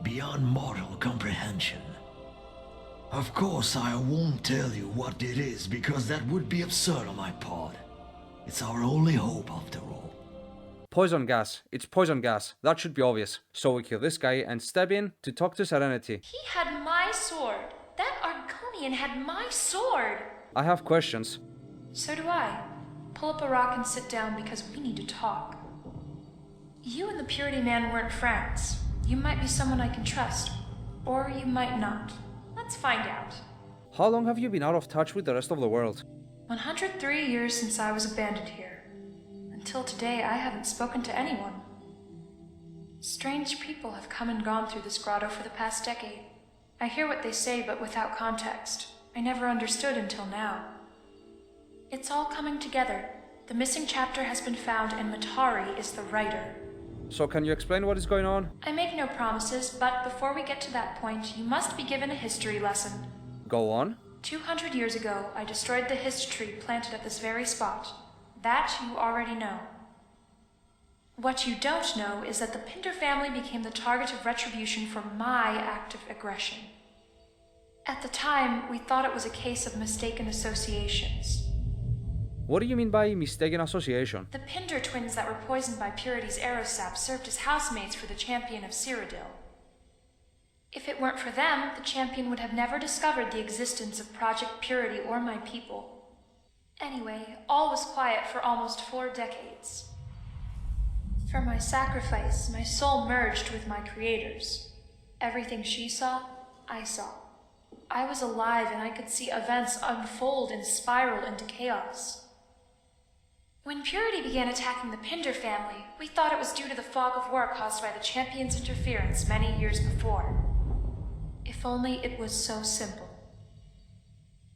beyond mortal comprehension. Of course, I won't tell you what it is because that would be absurd on my part. It's our only hope after all. Poison gas. It's poison gas. That should be obvious. So we kill this guy and step in to talk to Serenity. He had my sword. That Argonian had my sword. I have questions. So do I. Pull up a rock and sit down because we need to talk. You and the Purity Man weren't friends. You might be someone I can trust. Or you might not. Let's find out. How long have you been out of touch with the rest of the world? 103 years since I was abandoned here. Until today, I haven't spoken to anyone. Strange people have come and gone through this grotto for the past decade. I hear what they say, but without context. I never understood until now. It's all coming together. The missing chapter has been found, and Matari is the writer. So can you explain what is going on? I make no promises, but before we get to that point, you must be given a history lesson. Go on. 200 years ago, I destroyed the history planted at this very spot. That you already know. What you don't know is that the Pinder family became the target of retribution for my act of aggression. At the time, we thought it was a case of mistaken associations. What do you mean by mistaken association? The Pinder twins that were poisoned by Purity's arrowsap served as housemates for the champion of Cyrodiil. If it weren't for them, the champion would have never discovered the existence of Project Purity or my people. Anyway, all was quiet for almost 4 decades. For my sacrifice, my soul merged with my creator's. Everything she saw, I saw. I was alive and I could see events unfold and spiral into chaos. When Purity began attacking the Pinder family, we thought it was due to the fog of war caused by the champion's interference many years before. If only it was so simple.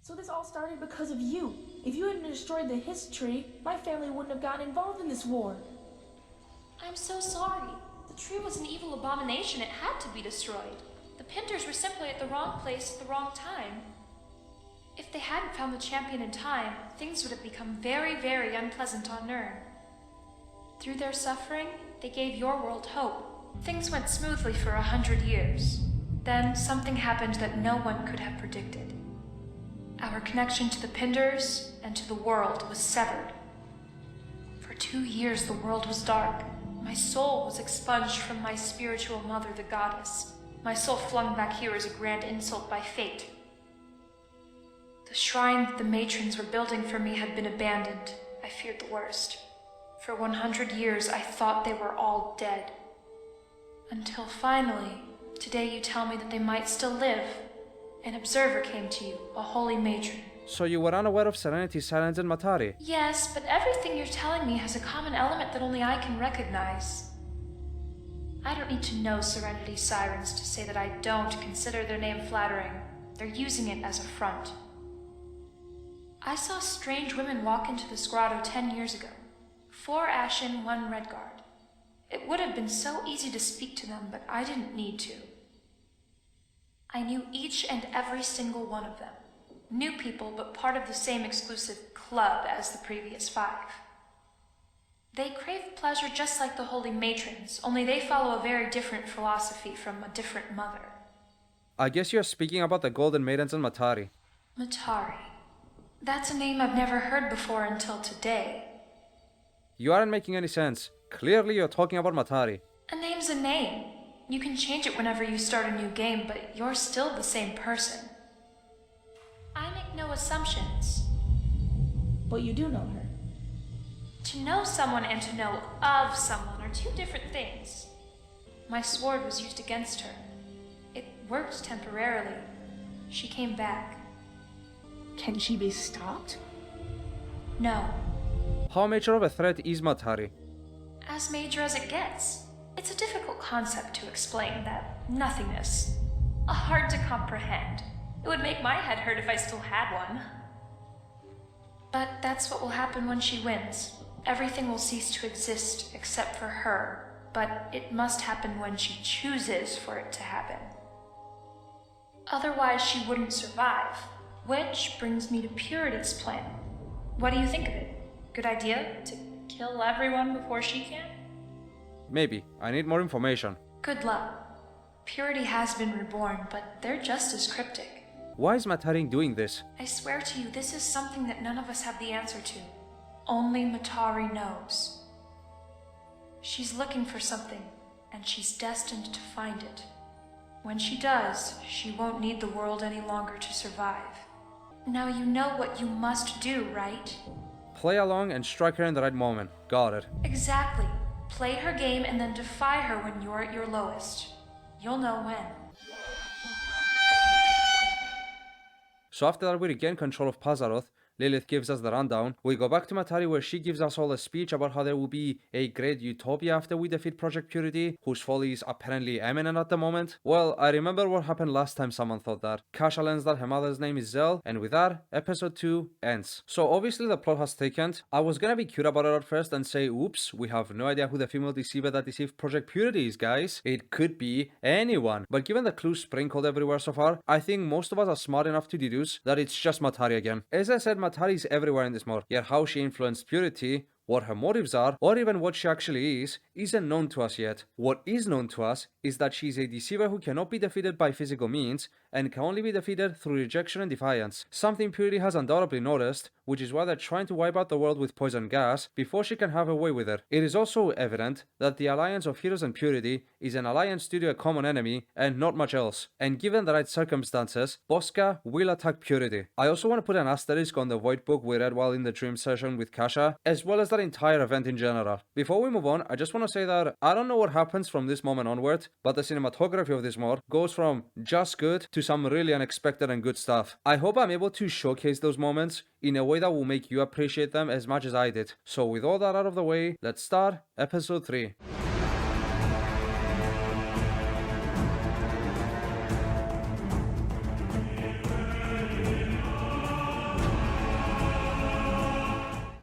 So this all started because of you. If you hadn't destroyed the history, my family wouldn't have gotten involved in this war. I'm so sorry. The tree was an evil abomination. It had to be destroyed. The Pinders were simply at the wrong place at the wrong time. If they hadn't found the champion in time, things would have become very, very unpleasant on Nirn. Through their suffering, they gave your world hope. Things went smoothly for 100 years. Then something happened that no one could have predicted. Our connection to the Pinders and to the world was severed. For 2 years the world was dark. My soul was expunged from my spiritual mother, the goddess. My soul flung back here as a grand insult by fate. The shrine that the matrons were building for me had been abandoned. I feared the worst. For 100 years I thought they were all dead. Until finally, today you tell me that they might still live. An observer came to you, a holy matron. So you were unaware of Serenity, Silence, and Matari? Yes, but everything you're telling me has a common element that only I can recognize. I don't need to know Serenity Sirens to say that I don't consider their name flattering. They're using it as a front. I saw strange women walk into this grotto 10 years ago. 4 Ashen, 1 Redguard. It would have been so easy to speak to them, but I didn't need to. I knew each and every single one of them. New people, but part of the same exclusive club as the previous 5. They crave pleasure just like the holy matrons, only they follow a very different philosophy from a different mother. I guess you're speaking about the Golden Maidens and Matari. Matari. That's a name I've never heard before until today. You aren't making any sense. Clearly you're talking about Matari. A name's a name. You can change it whenever you start a new game, but you're still the same person. I make no assumptions. But you do know her. To know someone and to know of someone are 2 different things. My sword was used against her. It worked temporarily. She came back. Can she be stopped? No. How major of a threat is Matari? As major as it gets. It's a difficult concept to explain, that nothingness. Hard to comprehend. It would make my head hurt if I still had one. But that's what will happen when she wins. Everything will cease to exist except for her, but it must happen when she chooses for it to happen. Otherwise, she wouldn't survive. Which brings me to Purity's plan. What do you think of it? Good idea? To kill everyone before she can? Maybe. I need more information. Good luck. Purity has been reborn, but they're just as cryptic. Why is Matari doing this? I swear to you, this is something that none of us have the answer to. Only Matari knows. She's looking for something, and she's destined to find it. When she does, she won't need the world any longer to survive. Now you know what you must do, right? Play along and strike her in the right moment. Got it. Exactly. Play her game and then defy her when you're at your lowest. You'll know when. So after that we regain control of Pazaroth, Lilith gives us the rundown. We go back to Matari where she gives us all a speech about how there will be a great utopia after we defeat Project Purity, whose fall is apparently imminent at the moment. Well, I remember what happened last time someone thought that. Kasha learns that her mother's name is Zell, and with that, episode 2 ends. So obviously the plot has thickened. I was gonna be cute about it at first and say, oops, we have no idea who the female deceiver that deceived Project Purity is, guys. It could be anyone. But given the clues sprinkled everywhere so far, I think most of us are smart enough to deduce that it's just Matari again. As I said, Matari is everywhere in this mod, yet how she influenced Purity, what her motives are, or even what she actually is, isn't known to us yet. What is known to us is that she is a deceiver who cannot be defeated by physical means, and can only be defeated through rejection and defiance. Something Purity has undoubtedly noticed, which is why they're trying to wipe out the world with poison gas before she can have her way with it. It is also evident that the alliance of Heroes and Purity is an alliance due to a common enemy and not much else, and given the right circumstances, Bosca will attack Purity. I also want to put an asterisk on the Void book we read while in the dream session with Kasha, as well as that entire event in general. Before we move on, I just want to say that I don't know what happens from this moment onward, but the cinematography of this mod goes from just good to some really unexpected and good stuff. I hope I'm able to showcase those moments in a way that will make you appreciate them as much as I did. So with all that out of the way, let's start episode 3.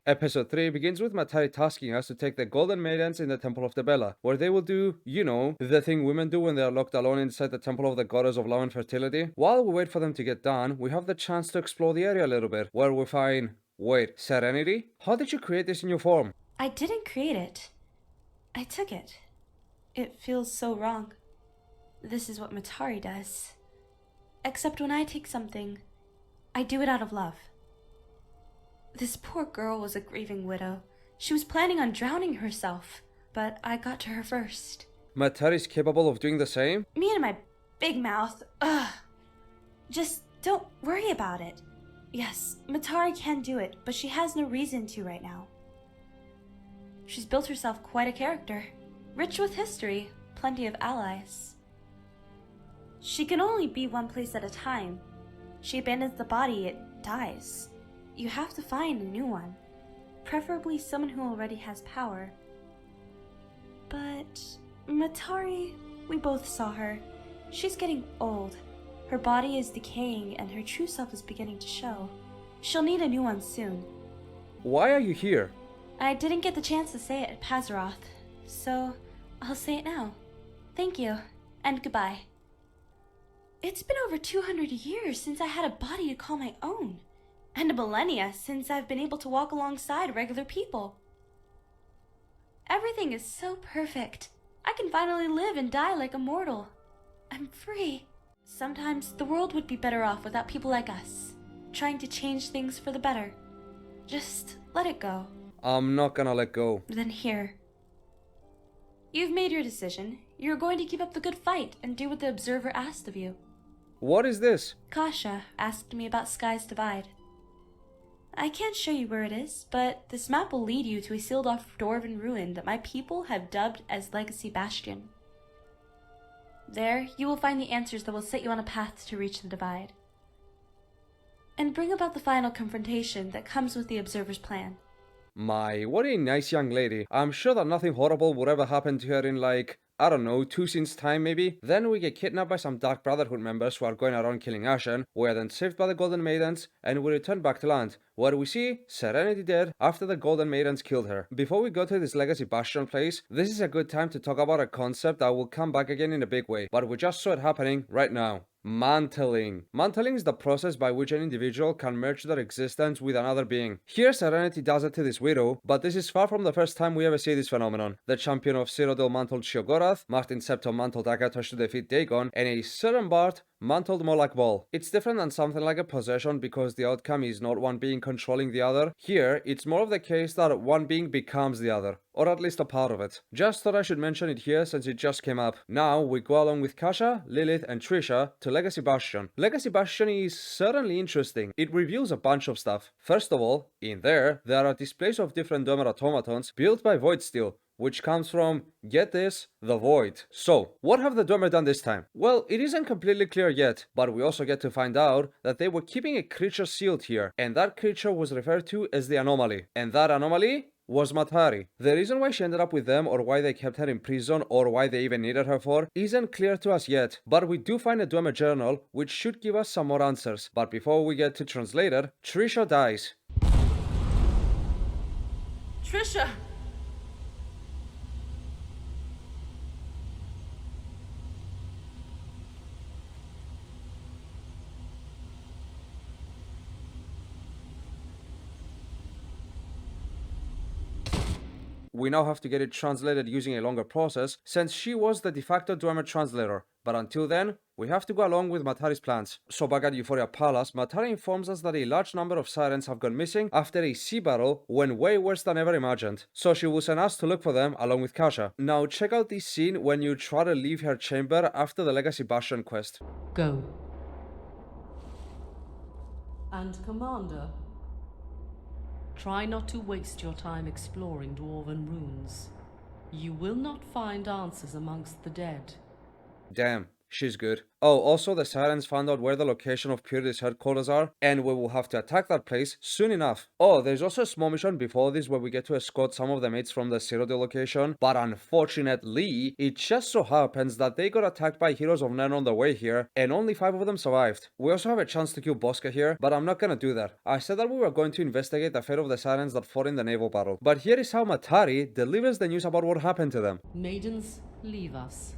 Episode 3 begins with Matari tasking us to take the Golden Maidens in the Temple of the Bella, where they will do, you know, the thing women do when they are locked alone inside the Temple of the Goddess of Love and Fertility. While we wait for them to get done, we have the chance to explore the area a little bit, where we find... Wait, Serenity? How did you create this in your form? I didn't create it. I took it. It feels so wrong. This is what Matari does. Except when I take something, I do it out of love. This poor girl was a grieving widow. She was planning on drowning herself, but I got to her first. Matari's capable of doing the same? Me and my big mouth. Ugh. Just don't worry about it. Yes, Matari can do it, but she has no reason to right now. She's built herself quite a character. Rich with history, plenty of allies. She can only be one place at a time. She abandons the body, it dies. You have to find a new one. Preferably someone who already has power. But Matari, we both saw her. She's getting old. Her body is decaying and her true self is beginning to show. She'll need a new one soon. Why are you here? I didn't get the chance to say it at Pazaroth, so I'll say it now. Thank you, and goodbye. It's been over 200 years since I had a body to call my own. And a millennia since I've been able to walk alongside regular people. Everything is so perfect. I can finally live and die like a mortal. I'm free. Sometimes the world would be better off without people like us, trying to change things for the better. Just let it go. I'm not gonna let go. Then here. You've made your decision. You're going to keep up the good fight and do what the Observer asked of you. What is this? Kasha asked me about Sky's Divide. I can't show you where it is, but this map will lead you to a sealed-off dwarven ruin that my people have dubbed as Legacy Bastion. There, you will find the answers that will set you on a path to reach the Divide, and bring about the final confrontation that comes with the Observer's plan. My, what a nice young lady. I'm sure that nothing horrible would ever happen to her in like, I don't know, 2 scenes time maybe. Then we get kidnapped by some Dark Brotherhood members who are going around killing Ashen. We are then saved by the Golden Maidens, and we return back to land, where we see Serenity dead after the Golden Maidens killed her. Before we go to this Legacy Bastion place, this is a good time to talk about a concept that will come back again in a big way, but we just saw it happening right now. Mantling. Mantling is the process by which an individual can merge their existence with another being. Here Serenity does it to this widow, but this is far from the first time we ever see this phenomenon. The champion of Cyrodiil mantled Sheogorath, Martin Septo mantled Akatosh to defeat Dagon, and a certain Bard mantled Molak Ball. It's different than something like a possession because the outcome is not one being controlling the other. Here, it's more of the case that one being becomes the other, or at least a part of it. Just thought I should mention it here since it just came up. Now, we go along with Kasha, Lilith, and Trisha to Legacy Bastion. Legacy Bastion is certainly interesting. It reveals a bunch of stuff. First of all, in there are displays of different Dwemer automatons built by Void Steel, which comes from, get this, the Void. So, what have the Dwemer done this time? Well, it isn't completely clear yet, but we also get to find out that they were keeping a creature sealed here, and that creature was referred to as the Anomaly. And that anomaly was Matari. The reason why she ended up with them, or why they kept her in prison, or why they even needed her for, isn't clear to us yet, but we do find a Dwemer journal, which should give us some more answers. But before we get to Translator, Trisha dies. Trisha! We now have to get it translated using a longer process, since she was the de facto Dwemer translator. But until then, we have to go along with Matari's plans. So back at Euphoria Palace, Matari informs us that a large number of sirens have gone missing after a sea battle went way worse than ever imagined. So she will send us to look for them along with Kasha. Now check out this scene when you try to leave her chamber after the Legacy Bastion quest. Go. And Commander, try not to waste your time exploring Dwarven runes. You will not find answers amongst the dead. Damn, she's good. Oh, also the Sirens found out where the location of Purity's headquarters are, and we will have to attack that place soon enough. Oh, there's also a small mission before this where we get to escort some of the mates from the Cyrodiil location, but unfortunately, it just so happens that they got attacked by Heroes of Nen on the way here, and only 5 of them survived. We also have a chance to kill Bosca here, but I'm not gonna do that. I said that we were going to investigate the fate of the Sirens that fought in the naval battle, but here is how Matari delivers the news about what happened to them. Maidens, leave us.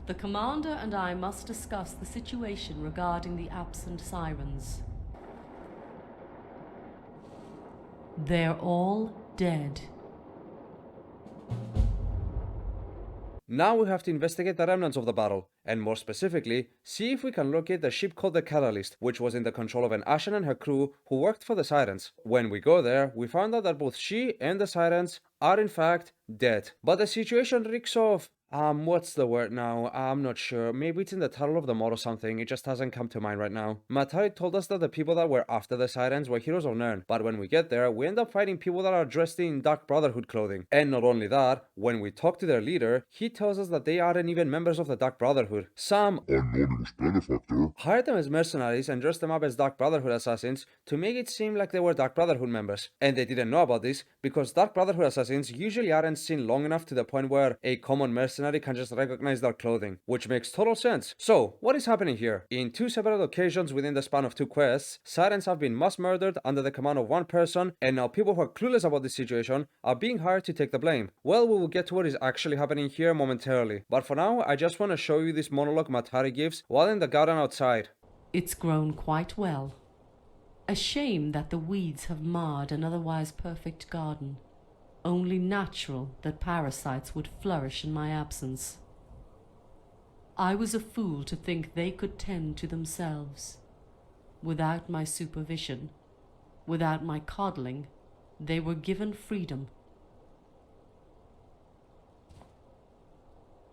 The Commander and I must discuss the situation regarding the absent Sirens. They're all dead. Now we have to investigate the remnants of the battle, and more specifically, see if we can locate the ship called the Catalyst, which was in the control of an Ashen and her crew who worked for the Sirens. When we go there, we found out that both she and the Sirens are in fact dead. But the situation reeks of... what's the word now? I'm not sure. Maybe it's in the title of the mod or something. It just hasn't come to mind right now. Matari told us that the people that were after the Sirens were Heroes of Nern, but when we get there, we end up fighting people that are dressed in Dark Brotherhood clothing. And not only that, when we talk to their leader, he tells us that they aren't even members of the Dark Brotherhood. Some anonymous benefactor hired them as mercenaries and dressed them up as Dark Brotherhood assassins to make it seem like they were Dark Brotherhood members. And they didn't know about this because Dark Brotherhood assassins usually aren't seen long enough to the point where a common mercenary can just recognize their clothing, which makes total sense. So, what is happening here? In 2 separate occasions within the span of 2 quests, Sirens have been mass murdered under the command of 1 person, and now people who are clueless about this situation are being hired to take the blame. Well, we will get to what is actually happening here momentarily, but for now, I just want to show you this monologue Matari gives while in the garden outside. It's grown quite well. A shame that the weeds have marred an otherwise perfect garden. Only natural that parasites would flourish in my absence. I was a fool to think they could tend to themselves. Without my supervision, without my coddling, they were given freedom.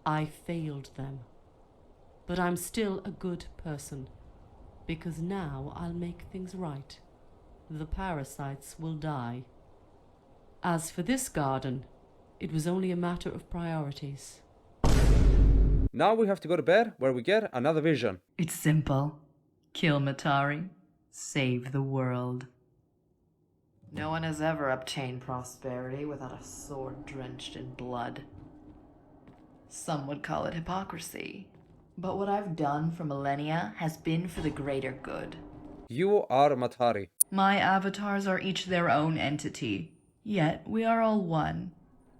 I failed them. But I'm still a good person, because now I'll make things right. The parasites will die. As for this garden, it was only a matter of priorities. Now we have to go to bed, where we get another vision. It's simple. Kill Matari. Save the world. No one has ever obtained prosperity without a sword drenched in blood. Some would call it hypocrisy. But what I've done for millennia has been for the greater good. You are Matari. My avatars are each their own entity. Yet, we are all one.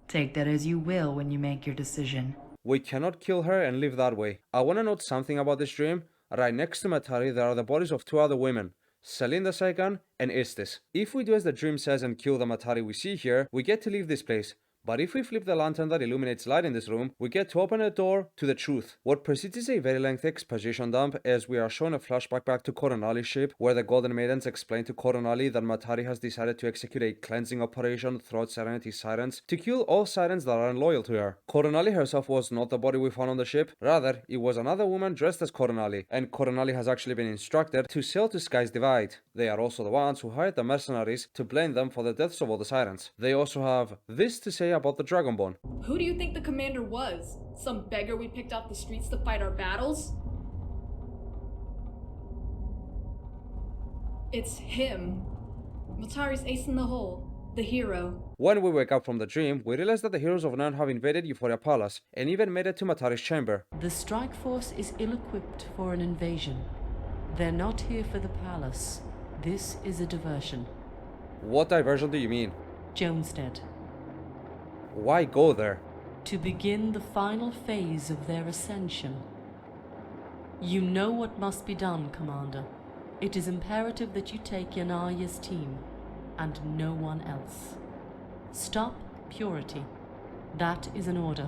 Take that as you will when you make your decision. We cannot kill her and live that way. I want to note something about this dream. Right next to Matari, there are the bodies of 2 other women, Celine II and Istis. If we do as the dream says and kill the Matari we see here, we get to leave this place. But if we flip the lantern that illuminates light in this room, we get to open a door to the truth. What precedes is a very lengthy exposition dump as we are shown a flashback back to Coronali's ship, where the Golden Maidens explain to Coronali that Matari has decided to execute a cleansing operation throughout Serenity's Sirens to kill all Sirens that are unloyal to her. Coronali herself was not the body we found on the ship, rather, it was another woman dressed as Coronali, and Coronali has actually been instructed to sail to Sky's Divide. They are also the ones who hired the mercenaries to blame them for the deaths of all the Sirens. They also have this to say about the Dragonborn. Who do you think the commander was? Some beggar we picked off the streets to fight our battles? It's him. Matari's ace in the hole. The hero. When we wake up from the dream, we realize that the Heroes of Nern have invaded Euphoria Palace and even made it to Matari's chamber. The strike force is ill-equipped for an invasion. They're not here for the palace. This is a diversion. What diversion do you mean? Jonestead. Why go there? To begin the final phase of their ascension. You know what must be done, Commander. It is imperative that you take Yanaya's team, and no one else. Stop Purity. That is an order.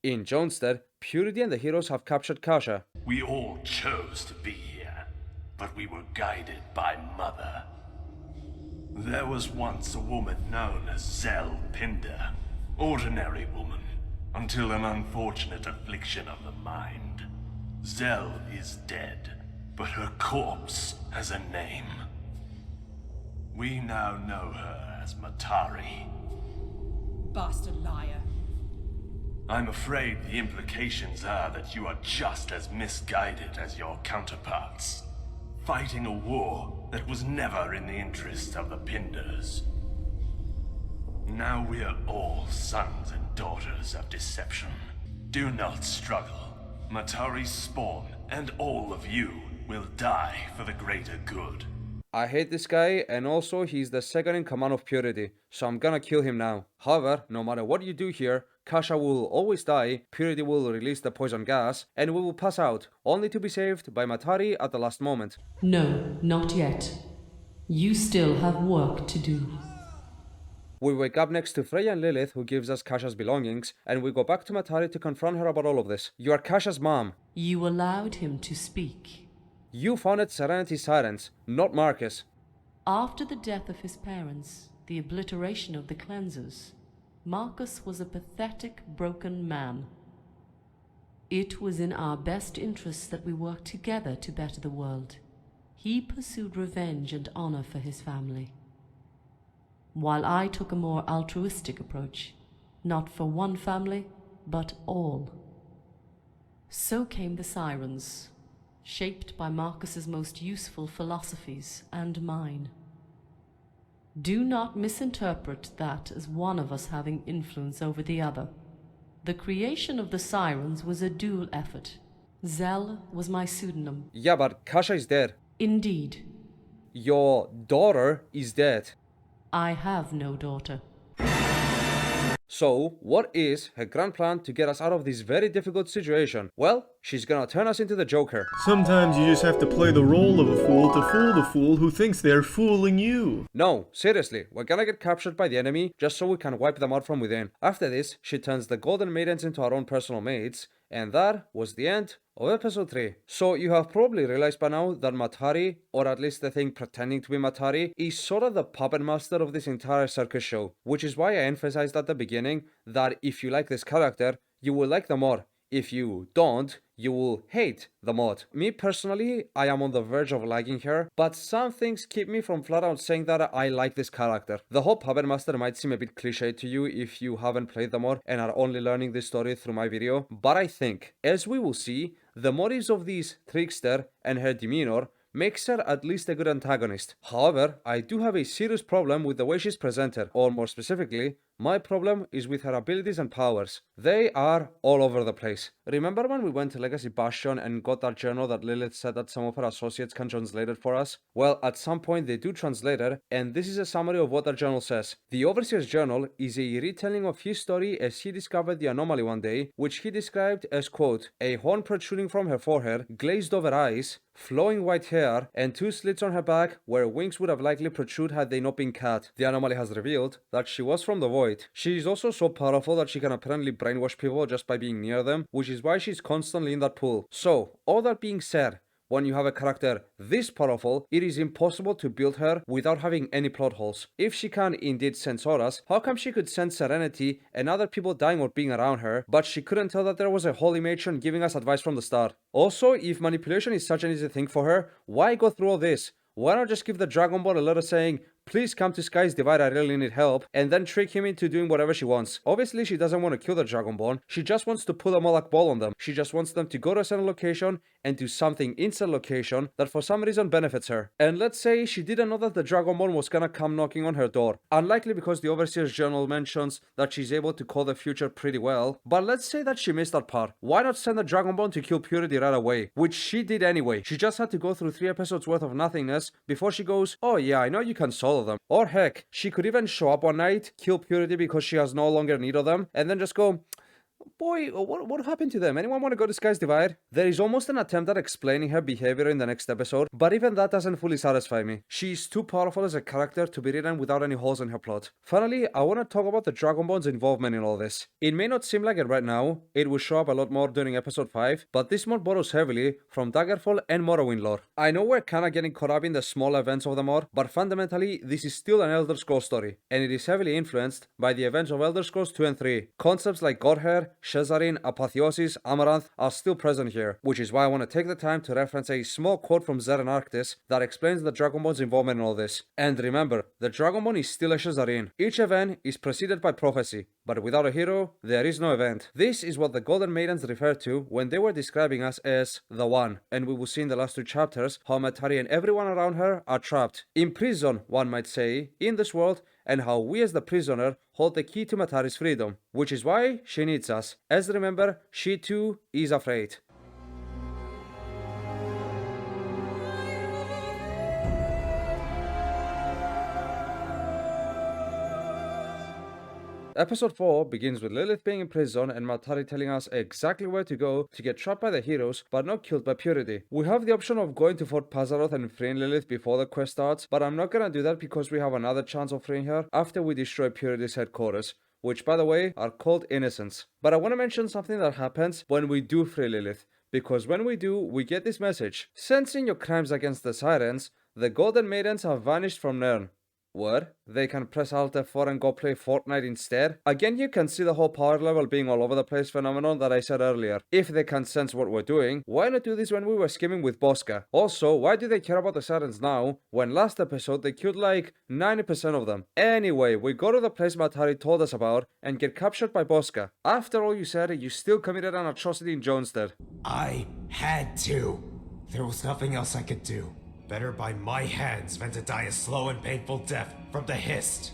In Jonestead, Purity and the heroes have captured Kasha. We all chose to be here, but we were guided by Mother. There was once a woman known as Zell Pinder. Ordinary woman, until an unfortunate affliction of the mind. Zell is dead, but her corpse has a name. We now know her as Matari. Bastard liar. I'm afraid the implications are that you are just as misguided as your counterparts, fighting a war that was never in the interest of the Pinders. Now we are all sons and daughters of deception. Do not struggle. Matari's spawn and all of you will die for the greater good. I hate this guy, and also he's the second in command of Purity, so I'm gonna kill him now. However, no matter what you do here, Kasha will always die, Purity will release the poison gas, and we will pass out, only to be saved by Matari at the last moment. No, not yet. You still have work to do. We wake up next to Freya and Lilith, who gives us Kasha's belongings, and we go back to Matari to confront her about all of this. You are Kasha's mom. You allowed him to speak. You founded Serenity Sirens, not Marcus. After the death of his parents, the obliteration of the cleansers, Marcus was a pathetic, broken man. It was in our best interests that we worked together to better the world. He pursued revenge and honor for his family, while I took a more altruistic approach, not for one family, but all. So came the Sirens, shaped by Marcus's most useful philosophies and mine. Do not misinterpret that as one of us having influence over the other. The creation of the Sirens was a dual effort. Zell was my pseudonym. Yeah, but Kasha is dead. Indeed. Your daughter is dead. I have no daughter. So, what is her grand plan to get us out of this very difficult situation? Well, she's gonna turn us into the Joker. Sometimes you just have to play the role of a fool to fool the fool who thinks they're fooling you. No, seriously, we're gonna get captured by the enemy just so we can wipe them out from within. After this, she turns the Golden Maidens into our own personal maids, and that was the end of episode 3. So you have probably realized by now that Matari, or at least the thing pretending to be Matari, is sort of the puppet master of this entire circus show, which is why I emphasized at the beginning that if you like this character, you will like the mod. If you don't, you will hate the mod. Me personally, I am on the verge of liking her, but some things keep me from flat out saying that I like this character. The whole Puppet Master might seem a bit cliche to you if you haven't played the mod and are only learning this story through my video, but I think, as we will see, the motives of this trickster and her demeanor makes her at least a good antagonist. However, I do have a serious problem with the way she's presented, or more specifically, my problem is with her abilities and powers. They are all over the place. Remember when we went to Legacy Bastion and got that journal that Lilith said that some of her associates can translate it for us? Well, at some point they do translate it, and this is a summary of what that journal says. The Overseer's journal is a retelling of his story as he discovered the anomaly one day, which he described as, quote, a horn protruding from her forehead, glazed over eyes, flowing white hair, and 2 slits on her back where wings would have likely protrude had they not been cut. The anomaly has revealed that she was from the void. She is also so powerful that she can apparently brainwash people just by being near them, which is why she's constantly in that pool. So, all that being said, when you have a character this powerful, it is impossible to build her without having any plot holes. If she can indeed sense auras, how come she could sense Serenity and other people dying or being around her, but she couldn't tell that there was a holy matron giving us advice from the start? Also, if manipulation is such an easy thing for her, why go through all this? Why not just give the Dragon Ball a letter saying, please come to Sky's Divide, I really need help, and then trick him into doing whatever she wants? Obviously, she doesn't want to kill the Dragonborn, she just wants to pull a Moloch ball on them. She just wants them to go to a certain location and do something in said location that for some reason benefits her. And let's say she didn't know that the Dragonborn was gonna come knocking on her door. Unlikely because the Overseer's journal mentions that she's able to call the future pretty well, but let's say that she missed that part. Why not send the Dragonborn to kill Purity right away? Which she did anyway. She just had to go through 3 episodes worth of nothingness before she goes, oh yeah, I know you can solo them. Or heck, she could even show up one night, kill Purity because she has no longer need of them, and then just go, Boy, what happened to them? Anyone want to go to Sky's Divide? There is almost an attempt at explaining her behavior in the next episode, but even that doesn't fully satisfy me. She's too powerful as a character to be written without any holes in her plot. Finally, I want to talk about the Dragonborn's involvement in all this. It may not seem like it right now, it will show up a lot more during episode 5, but this mod borrows heavily from Daggerfall and Morrowind lore. I know we're kinda getting caught up in the small events of the mod, but fundamentally, this is still an Elder Scrolls story, and it is heavily influenced by the events of Elder Scrolls 2 and 3. Concepts like Godhair, Shezarin, Apotheosis, Amaranth are still present here, which is why I want to take the time to reference a small quote from Zeren Arctis that explains the Dragonborn's involvement in all this. And remember, the Dragonborn is still a Shezarin. Each event is preceded by prophecy, but without a hero, there is no event. This is what the Golden Maidens referred to when they were describing us as the One, and we will see in the last 2 chapters how Matari and everyone around her are trapped. In prison, one might say, in this world, and how we as the prisoner hold the key to Matari's freedom, which is why she needs us, as remember, she too is afraid. Episode 4 begins with Lilith being in prison and Matari telling us exactly where to go to get trapped by the heroes but not killed by Purity. We have the option of going to Fort Pazaroth and freeing Lilith before the quest starts, but I'm not gonna do that because we have another chance of freeing her after we destroy Purity's headquarters, which by the way are called Innocence. But I want to mention something that happens when we do free Lilith, because when we do, we get this message. Sensing your crimes against the Sirens, the Golden Maidens have vanished from Nirn. What? They can press Alt F4 and go play Fortnite instead? Again, you can see the whole power level being all over the place phenomenon that I said earlier. If they can sense what we're doing, why not do this when we were scheming with Bosca? Also, why do they care about the Sirens now, when last episode they killed like 90% of them? Anyway, we go to the place Matari told us about and get captured by Bosca. After all you said, you still committed an atrocity in Jonestead. I had to. There was nothing else I could do. Better by my hands than to die a slow and painful death from the Hist.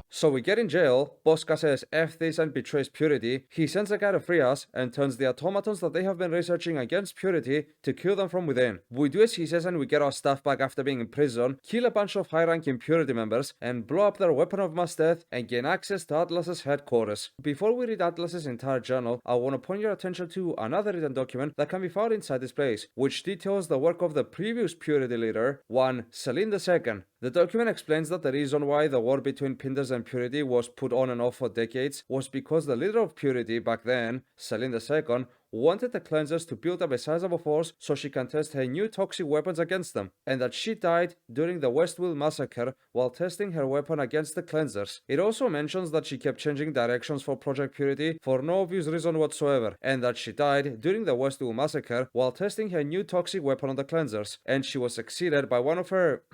So we get in jail, Bosca says F this and betrays Purity, he sends a guy to free us and turns the automatons that they have been researching against Purity to kill them from within. We do as he says and we get our stuff back after being in prison, kill a bunch of high-ranking Purity members, and blow up their weapon of mass death and gain access to Atlas's headquarters. Before we read Atlas's entire journal, I want to point your attention to another written document that can be found inside this place, which details the work of the previous Purity leader, one Selene II. The document explains that the reason why the war between Pindars and Purity was put on and off for decades was because the leader of Purity back then, Selene II, wanted the cleansers to build up a sizable force so she can test her new toxic weapons against them, and that she died during the Westwood massacre while testing her weapon against the cleansers. It also mentions that she kept changing directions for Project Purity for no obvious reason whatsoever, and that she died during the Westwood massacre while testing her new toxic weapon on the cleansers, and she was succeeded by one of her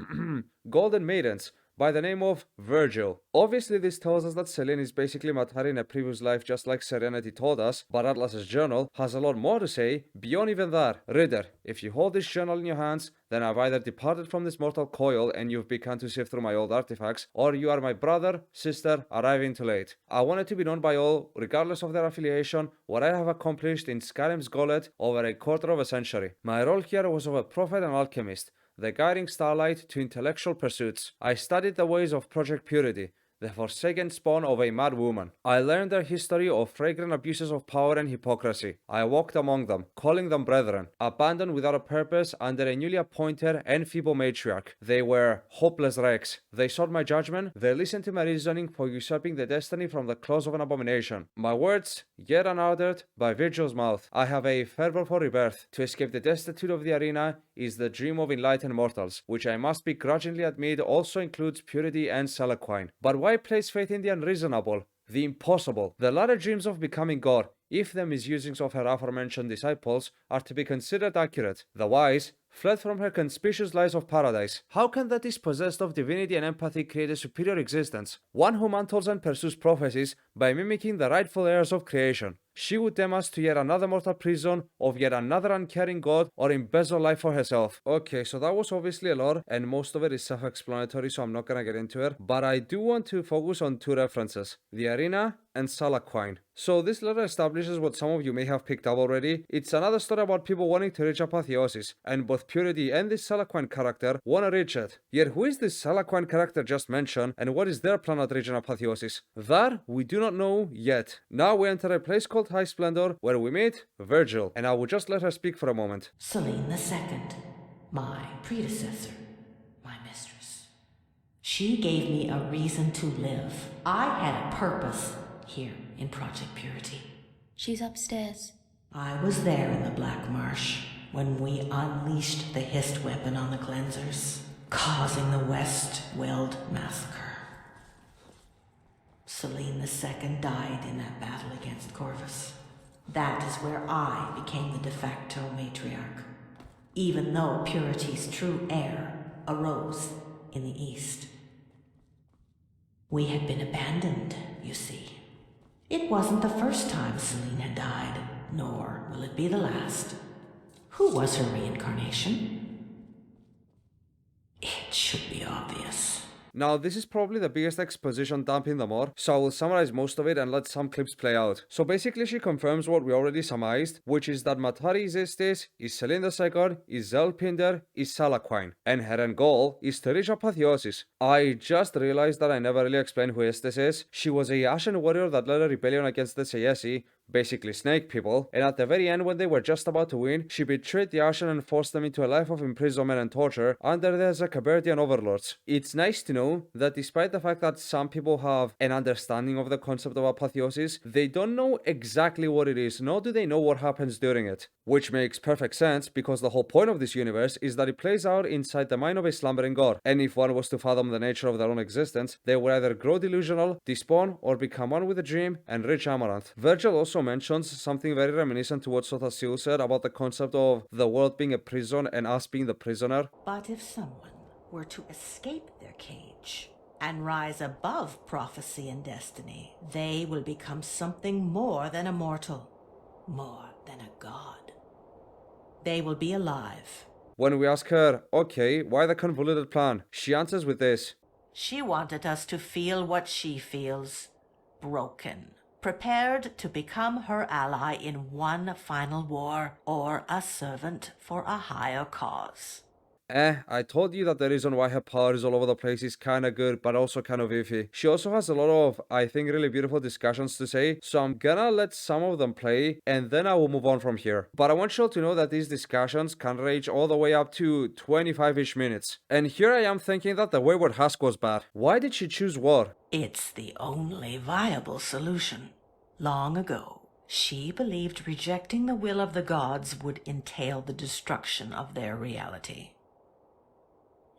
Golden Maidens, by the name of Virgil. Obviously this tells us that Selene is basically Matari in a previous life just like Serenity told us, but Atlas's journal has a lot more to say beyond even that. Reader, if you hold this journal in your hands, then I've either departed from this mortal coil and you've begun to sift through my old artifacts, or you are my brother, sister, arriving too late. I want it to be known by all, regardless of their affiliation, what I have accomplished in Skyrim's Gauntlet over a quarter of a century. My role here was of a prophet and alchemist, the guiding starlight to intellectual pursuits. I studied the ways of Project Purity, the forsaken spawn of a mad woman. I learned their history of fragrant abuses of power and hypocrisy. I walked among them, calling them brethren, abandoned without a purpose under a newly appointed and feeble matriarch. They were hopeless wrecks. They sought my judgment, they listened to my reasoning for usurping the destiny from the claws of an abomination. My words, yet unuttered by Virgil's mouth. I have a fervor for rebirth. To escape the destitute of the arena is the dream of enlightened mortals, which I must begrudgingly admit also includes Purity and Salaquine. But why place faith in the unreasonable, the impossible? The latter dreams of becoming God, if the misusings of her aforementioned disciples are to be considered accurate. The wise fled from her conspicuous lies of paradise. How can that dispossessed of divinity and empathy create a superior existence? One who mantles and pursues prophecies by mimicking the rightful heirs of creation. She would damn us to yet another mortal prison of yet another uncaring god, or embezzle life for herself. Okay, so that was obviously a lot, and most of it is self-explanatory, so I'm not gonna get into it. But I do want to focus on 2 references, the arena and Salaquine. So this letter establishes what some of you may have picked up already. It's another story about people wanting to reach apotheosis, and both Purity and this Salaquine character want to reach it. Yet who is this Salaquine character just mentioned, and what is their plan at reaching apotheosis? That we do not know yet. Now we enter a place called High Splendor, where we meet Virgil, and I will just let her speak for a moment. Selene II, my predecessor, my mistress. She gave me a reason to live. I had a purpose here in Project Purity. She's upstairs. I was there in the Black Marsh when we unleashed the Hist weapon on the cleansers, causing the West Weld massacre. Selene II died in that battle against Corvus. That is where I became the de facto matriarch, even though Purity's true heir arose in the East. We had been abandoned, you see. It wasn't the first time Selene had died, nor will it be the last. Who was her reincarnation? It should be obvious. Now, this is probably the biggest exposition dump in the mod, so I will summarize most of it and let some clips play out. So basically she confirms what we already surmised, which is that Matari is Estes, is Selene II, is Zelpinder, is Salaquine, and her end goal is to reach apotheosis. I just realized that I never really explained who Estes is. She was a Ashen warrior that led a rebellion against the Sayesi, basically snake people, and at the very end when they were just about to win, she betrayed the Ashen and forced them into a life of imprisonment and torture under the Zacaberdian overlords. It's nice to know that despite the fact that some people have an understanding of the concept of apotheosis, they don't know exactly what it is, nor do they know what happens during it. Which makes perfect sense, because the whole point of this universe is that it plays out inside the mind of a slumbering god, and if one was to fathom the nature of their own existence, they would either grow delusional, despawn, or become one with a dream and reach Amaranth. Virgil also mentions something very reminiscent to what Sotasil said about the concept of the world being a prison and us being the prisoner. But if someone were to escape their cage and rise above prophecy and destiny, they will become something more than a mortal, more than a god. They will be alive. When we ask her, okay, why the convoluted plan? She answers with this. She wanted us to feel what she feels. Broken. Prepared to become her ally in one final war, or a servant for a higher cause. I told you that the reason why her power is all over the place is kinda good, but also kind of iffy. She also has a lot of, I think, really beautiful discussions to say, so I'm gonna let some of them play, and then I will move on from here. But I want you all to know that these discussions can range all the way up to 25-ish minutes. And here I am thinking that the Wayward Husk was bad. Why did she choose war? It's the only viable solution. Long ago, she believed rejecting the will of the gods would entail the destruction of their reality.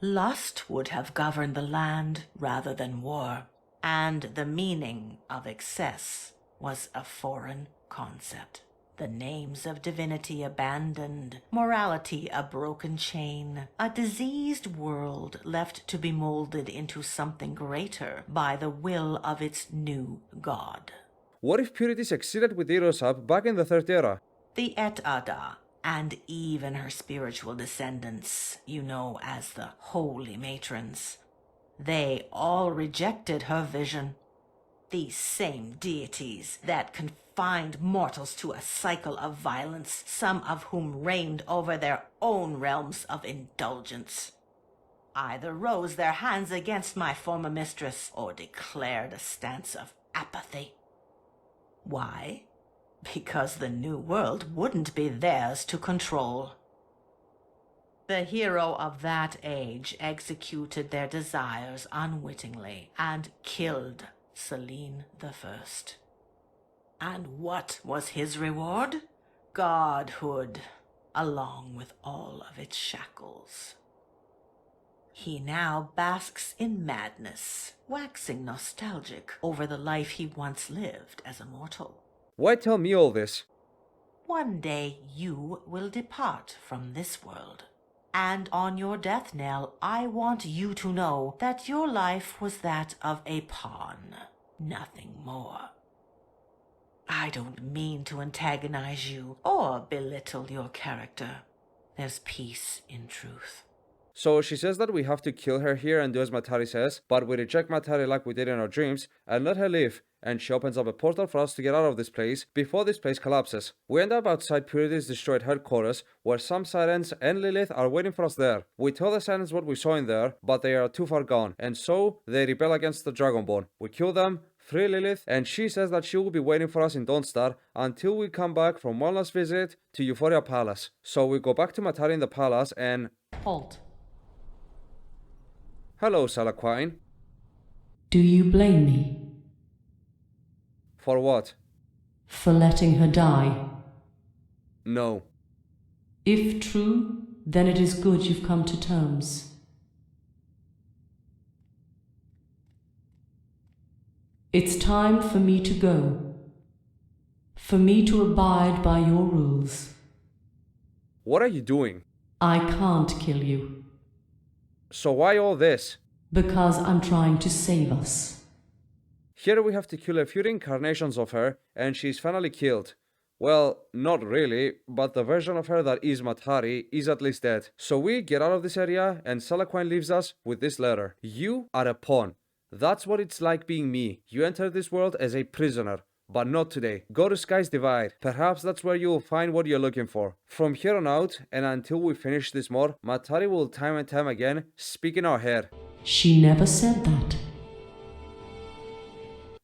Lust would have governed the land rather than war, and the meaning of excess was a foreign concept. The names of divinity abandoned, morality a broken chain, a diseased world left to be molded into something greater by the will of its new god. What if Purity succeeded with Irosab back in the Third Era? The Et Ada, and even her spiritual descendants, you know as the Holy Matrons, they all rejected her vision. These same deities that confined mortals to a cycle of violence, some of whom reigned over their own realms of indulgence, either rose their hands against my former mistress or declared a stance of apathy. Why? Because the new world wouldn't be theirs to control. The hero of that age executed their desires unwittingly and killed Selene I. And what was his reward? Godhood, along with all of its shackles. He now basks in madness, waxing nostalgic over the life he once lived as a mortal. Why tell me all this? One day you will depart from this world. And on your death knell, I want you to know that your life was that of a pawn, nothing more. I don't mean to antagonize you or belittle your character. There's peace in truth. So she says that we have to kill her here and do as Matari says, but we reject Matari like we did in our dreams and let her live, and she opens up a portal for us to get out of this place before this place collapses. We end up outside Purity's destroyed headquarters, where some sirens and Lilith are waiting for us there. We tell the sirens what we saw in there, but they are too far gone, and so they rebel against the Dragonborn. We kill them, free Lilith, and she says that she will be waiting for us in Dawnstar until we come back from one last visit to Euphoria Palace. So we go back to Matari in the palace and... Halt. Hello, Salaquine. Do you blame me? For what? For letting her die? No. If true, then it is good you've come to terms. It's time for me to go. For me to abide by your rules. What are you doing? I can't kill you. So why all this? Because I'm trying to save us. Here we have to kill a few reincarnations of her, and she's finally killed. Well, not really, but the version of her that is Matari is at least dead. So we get out of this area, and Salaquine leaves us with this letter. You are a pawn. That's what it's like being me. You entered this world as a prisoner. But not today. Go to Sky's Divide. Perhaps that's where you will find what you're looking for. From here on out, and until we finish this mod, Matari will time and time again speak in our head. She never said that.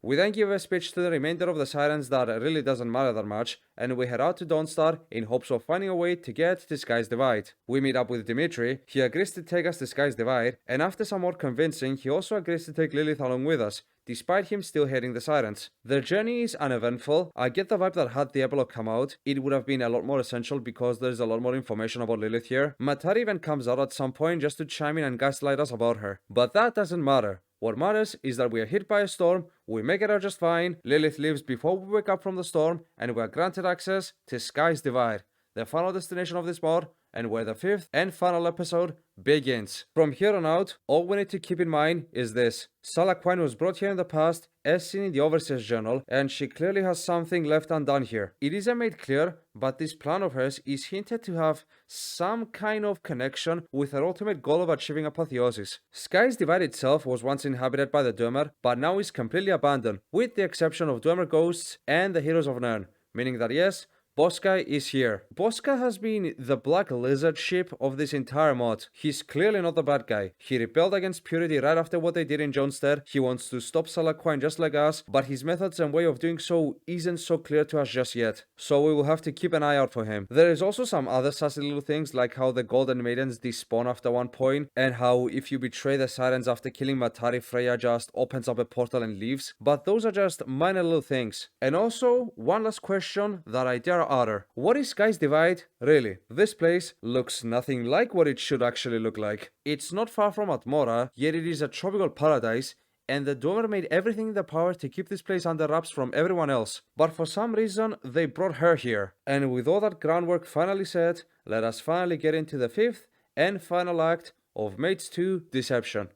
We then give a speech to the remainder of the sirens that really doesn't matter that much, and we head out to Dawnstar in hopes of finding a way to get to Sky's Divide. We meet up with Dimitri, he agrees to take us to Sky's Divide, and after some more convincing, he also agrees to take Lilith along with us, despite him still hating the sirens. Their journey is uneventful. I get the vibe that had the epilogue come out, it would have been a lot more essential because there's a lot more information about Lilith here. Matari even comes out at some point just to chime in and gaslight us about her. But that doesn't matter. What matters is that we are hit by a storm, we make it out just fine, Lilith lives before we wake up from the storm, and we are granted access to Sky's Divide, the final destination of this mod, and where the 5th and final episode begins. From here on out, all we need to keep in mind is this. Salaquine was brought here in the past, as seen in the Overseer's journal, and she clearly has something left undone here. It isn't made clear, but this plan of hers is hinted to have some kind of connection with her ultimate goal of achieving apotheosis. Sky's Divide itself was once inhabited by the Dwemer, but now is completely abandoned, with the exception of Dwemer ghosts and the heroes of Nirn, meaning that yes, Boskai is here. Boskai has been the black lizard ship of this entire mod. He's clearly not the bad guy. He rebelled against Purity right after what they did in Johnstead. He wants to stop Salaquine just like us, but his methods and way of doing so isn't so clear to us just yet. So we will have to keep an eye out for him. There is also some other sassy little things like how the Golden Maidens despawn after one point, and how if you betray the Sirens after killing Matari, Freya just opens up a portal and leaves. But those are just minor little things. And also, one last question that I dare utter. What is Sky's Divide? Really, this place looks nothing like what it should actually look like. It's not far from Atmora, yet it is a tropical paradise, and the Dwemer made everything in their power to keep this place under wraps from everyone else. But for some reason, they brought her here. And with all that groundwork finally set, let us finally get into the 5th and final act of Maids 2 Deception.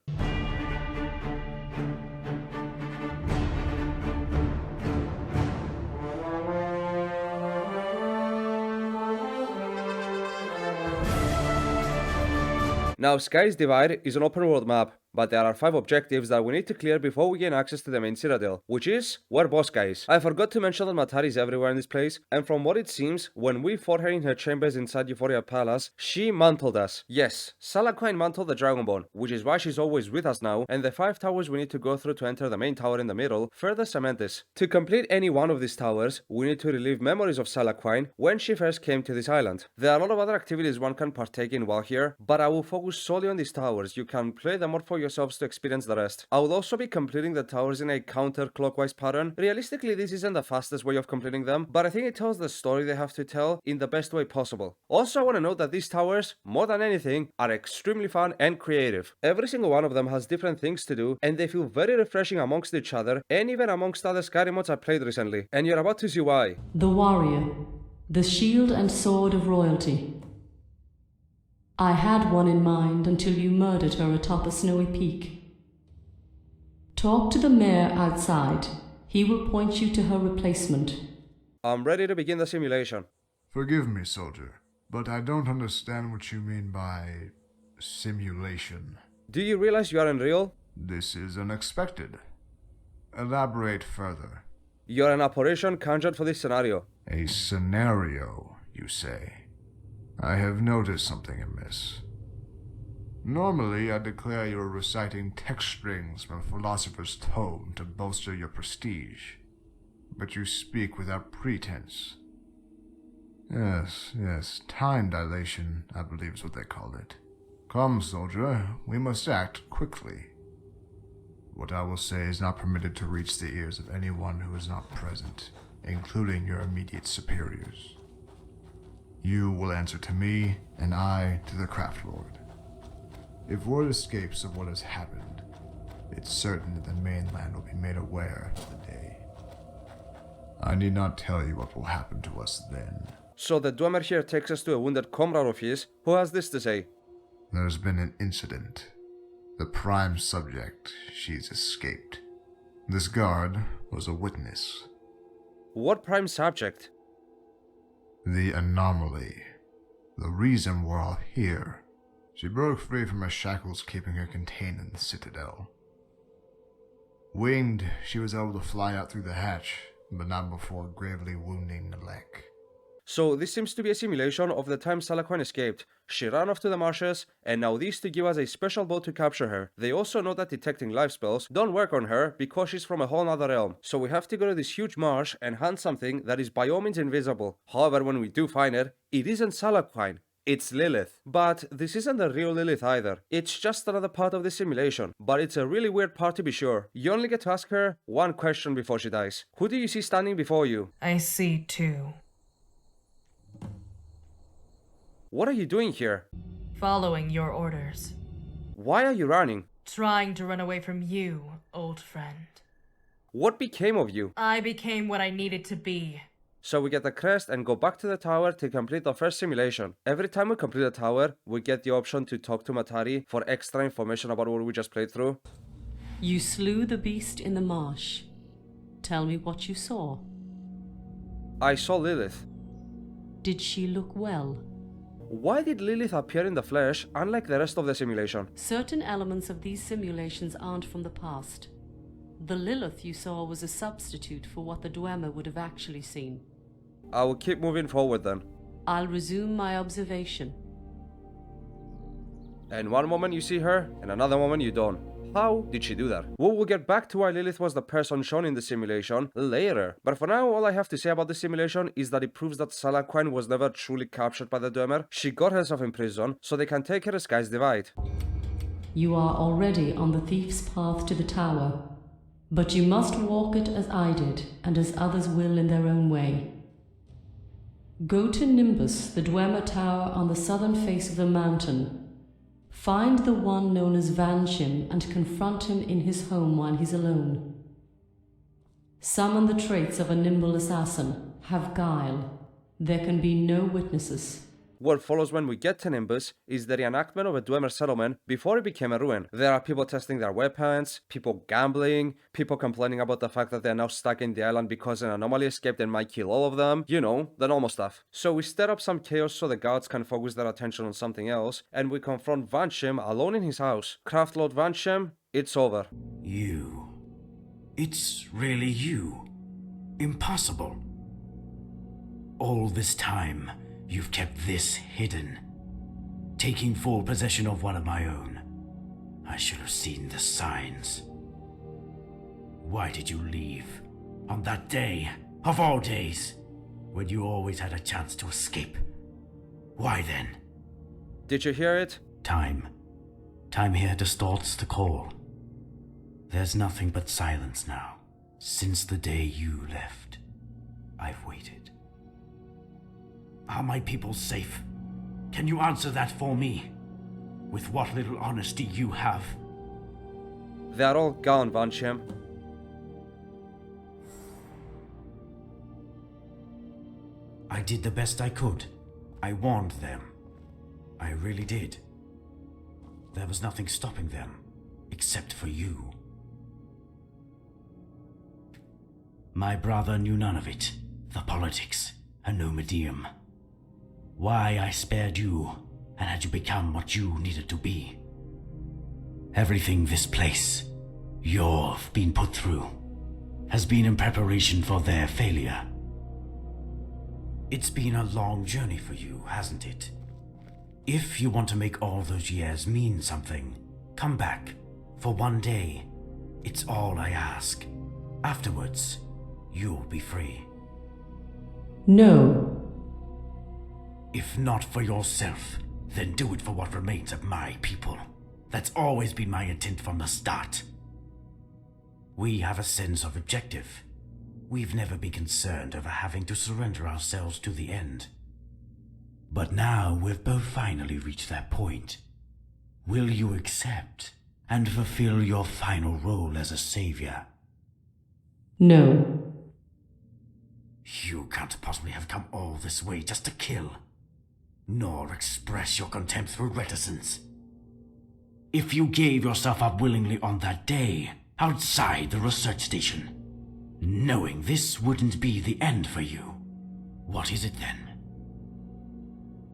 Now, Sky's Divide is an open world map, but there are 5 objectives that we need to clear before we gain access to the main citadel, which is where Boskai is. I forgot to mention that Matari is everywhere in this place, and from what it seems, when we fought her in her chambers inside Euphoria Palace, she mantled us. Yes, Salaquine mantled the Dragonborn, which is why she's always with us now, and the 5 towers we need to go through to enter the main tower in the middle further cement this. To complete any one of these towers, we need to relive memories of Salaquine when she first came to this island. There are a lot of other activities one can partake in while here, but I will focus solely on these towers. You can play them more for yourselves to experience the rest. I will also be completing the towers in a counterclockwise pattern. Realistically, this isn't the fastest way of completing them, but I think it tells the story they have to tell in the best way possible. Also, I want to note that these towers, more than anything, are extremely fun and creative. Every single one of them has different things to do, and they feel very refreshing amongst each other, and even amongst other Skyrim mods I played recently. And you're about to see why. The warrior, the shield and sword of royalty. I had one in mind until you murdered her atop a snowy peak. Talk to the mayor outside. He will point you to her replacement. I'm ready to begin the simulation. Forgive me, soldier, but I don't understand what you mean by simulation. Do you realize you are unreal? This is unexpected. Elaborate further. You're an apparition conjured for this scenario. A scenario, you say? I have noticed something amiss. Normally, I declare you are reciting text strings from a philosopher's tome to bolster your prestige. But you speak without pretense. Yes, time dilation, I believe is what they call it. Come, soldier, we must act quickly. What I will say is not permitted to reach the ears of anyone who is not present, including your immediate superiors. You will answer to me, and I to the Craft Lord. If word escapes of what has happened, it's certain that the mainland will be made aware of the day. I need not tell you what will happen to us then. So the Dwemer here takes us to a wounded comrade of his who has this to say. There's been an incident. The prime subject, she's escaped. This guard was a witness. What prime subject? The anomaly. The reason we're all here. She broke free from her shackles keeping her contained in the Citadel. Winged, she was able to fly out through the hatch, but not before gravely wounding Nalek. So this seems to be a simulation of the time Salaquine escaped. She ran off to the marshes, and now these two give us a special boat to capture her. They also know that detecting life spells don't work on her because she's from a whole other realm. So we have to go to this huge marsh and hunt something that is by all means invisible. However, when we do find it, it isn't Salaquine. It's Lilith. But this isn't the real Lilith either. It's just another part of the simulation. But it's a really weird part to be sure. You only get to ask her one question before she dies. Who do you see standing before you? I see two. What are you doing here? Following your orders. Why are you running? Trying to run away from you, old friend. What became of you? I became what I needed to be. So we get the crest and go back to the tower to complete the first simulation. Every time we complete a tower, we get the option to talk to Matari for extra information about what we just played through. You slew the beast in the marsh. Tell me what you saw. I saw Lilith. Did she look well? Why did Lilith appear in the flesh, unlike the rest of the simulation? Certain elements of these simulations aren't from the past. The Lilith you saw was a substitute for what the Dwemer would have actually seen. I will keep moving forward then. I'll resume my observation. And one moment you see her, and another moment you don't. How did she do that? We will get back to why Lilith was the person shown in the simulation later. But for now, all I have to say about the simulation is that it proves that Salaquine was never truly captured by the Dwemer. She got herself in prison, so they can take her as Sky's Divide. You are already on the thief's path to the tower. But you must walk it as I did, and as others will in their own way. Go to Nimbus, the Dwemer tower on the southern face of the mountain. Find the one known as Vanshim and confront him in his home while he's alone. Summon the traits of a nimble assassin. Have guile. There can be no witnesses. What follows when we get to Nimbus is the reenactment of a Dwemer settlement before it became a ruin. There are people testing their weapons, people gambling, people complaining about the fact that they're now stuck in the island because an anomaly escaped and might kill all of them. You know, the normal stuff. So we stir up some chaos so the guards can focus their attention on something else, and we confront Vanshim alone in his house. Craft Lord Vanshim, it's over. You. It's really you. Impossible. All this time, you've kept this hidden. Taking full possession of one of my own. I should have seen the signs. Why did you leave? On that day, of all days, when you always had a chance to escape. Why then? Did you hear it? Time. Time here distorts the call. There's nothing but silence now. Since the day you left, I've waited. Are my people safe? Can you answer that for me? With what little honesty you have? They're all gone, Vanshim. I did the best I could. I warned them. I really did. There was nothing stopping them, except for you. My brother knew none of it. The politics, a nomadium. Why I spared you, and had you become what you needed to be. Everything this place, you've been put through, has been in preparation for their failure. It's been a long journey for you, hasn't it? If you want to make all those years mean something, come back. For one day. It's all I ask. Afterwards, you'll be free. No. If not for yourself, then do it for what remains of my people. That's always been my intent from the start. We have a sense of objective. We've never been concerned over having to surrender ourselves to the end. But now we've both finally reached that point. Will you accept and fulfill your final role as a savior? No. You can't possibly have come all this way just to kill, nor express your contempt through reticence. If you gave yourself up willingly on that day, outside the research station, knowing this wouldn't be the end for you, what is it then?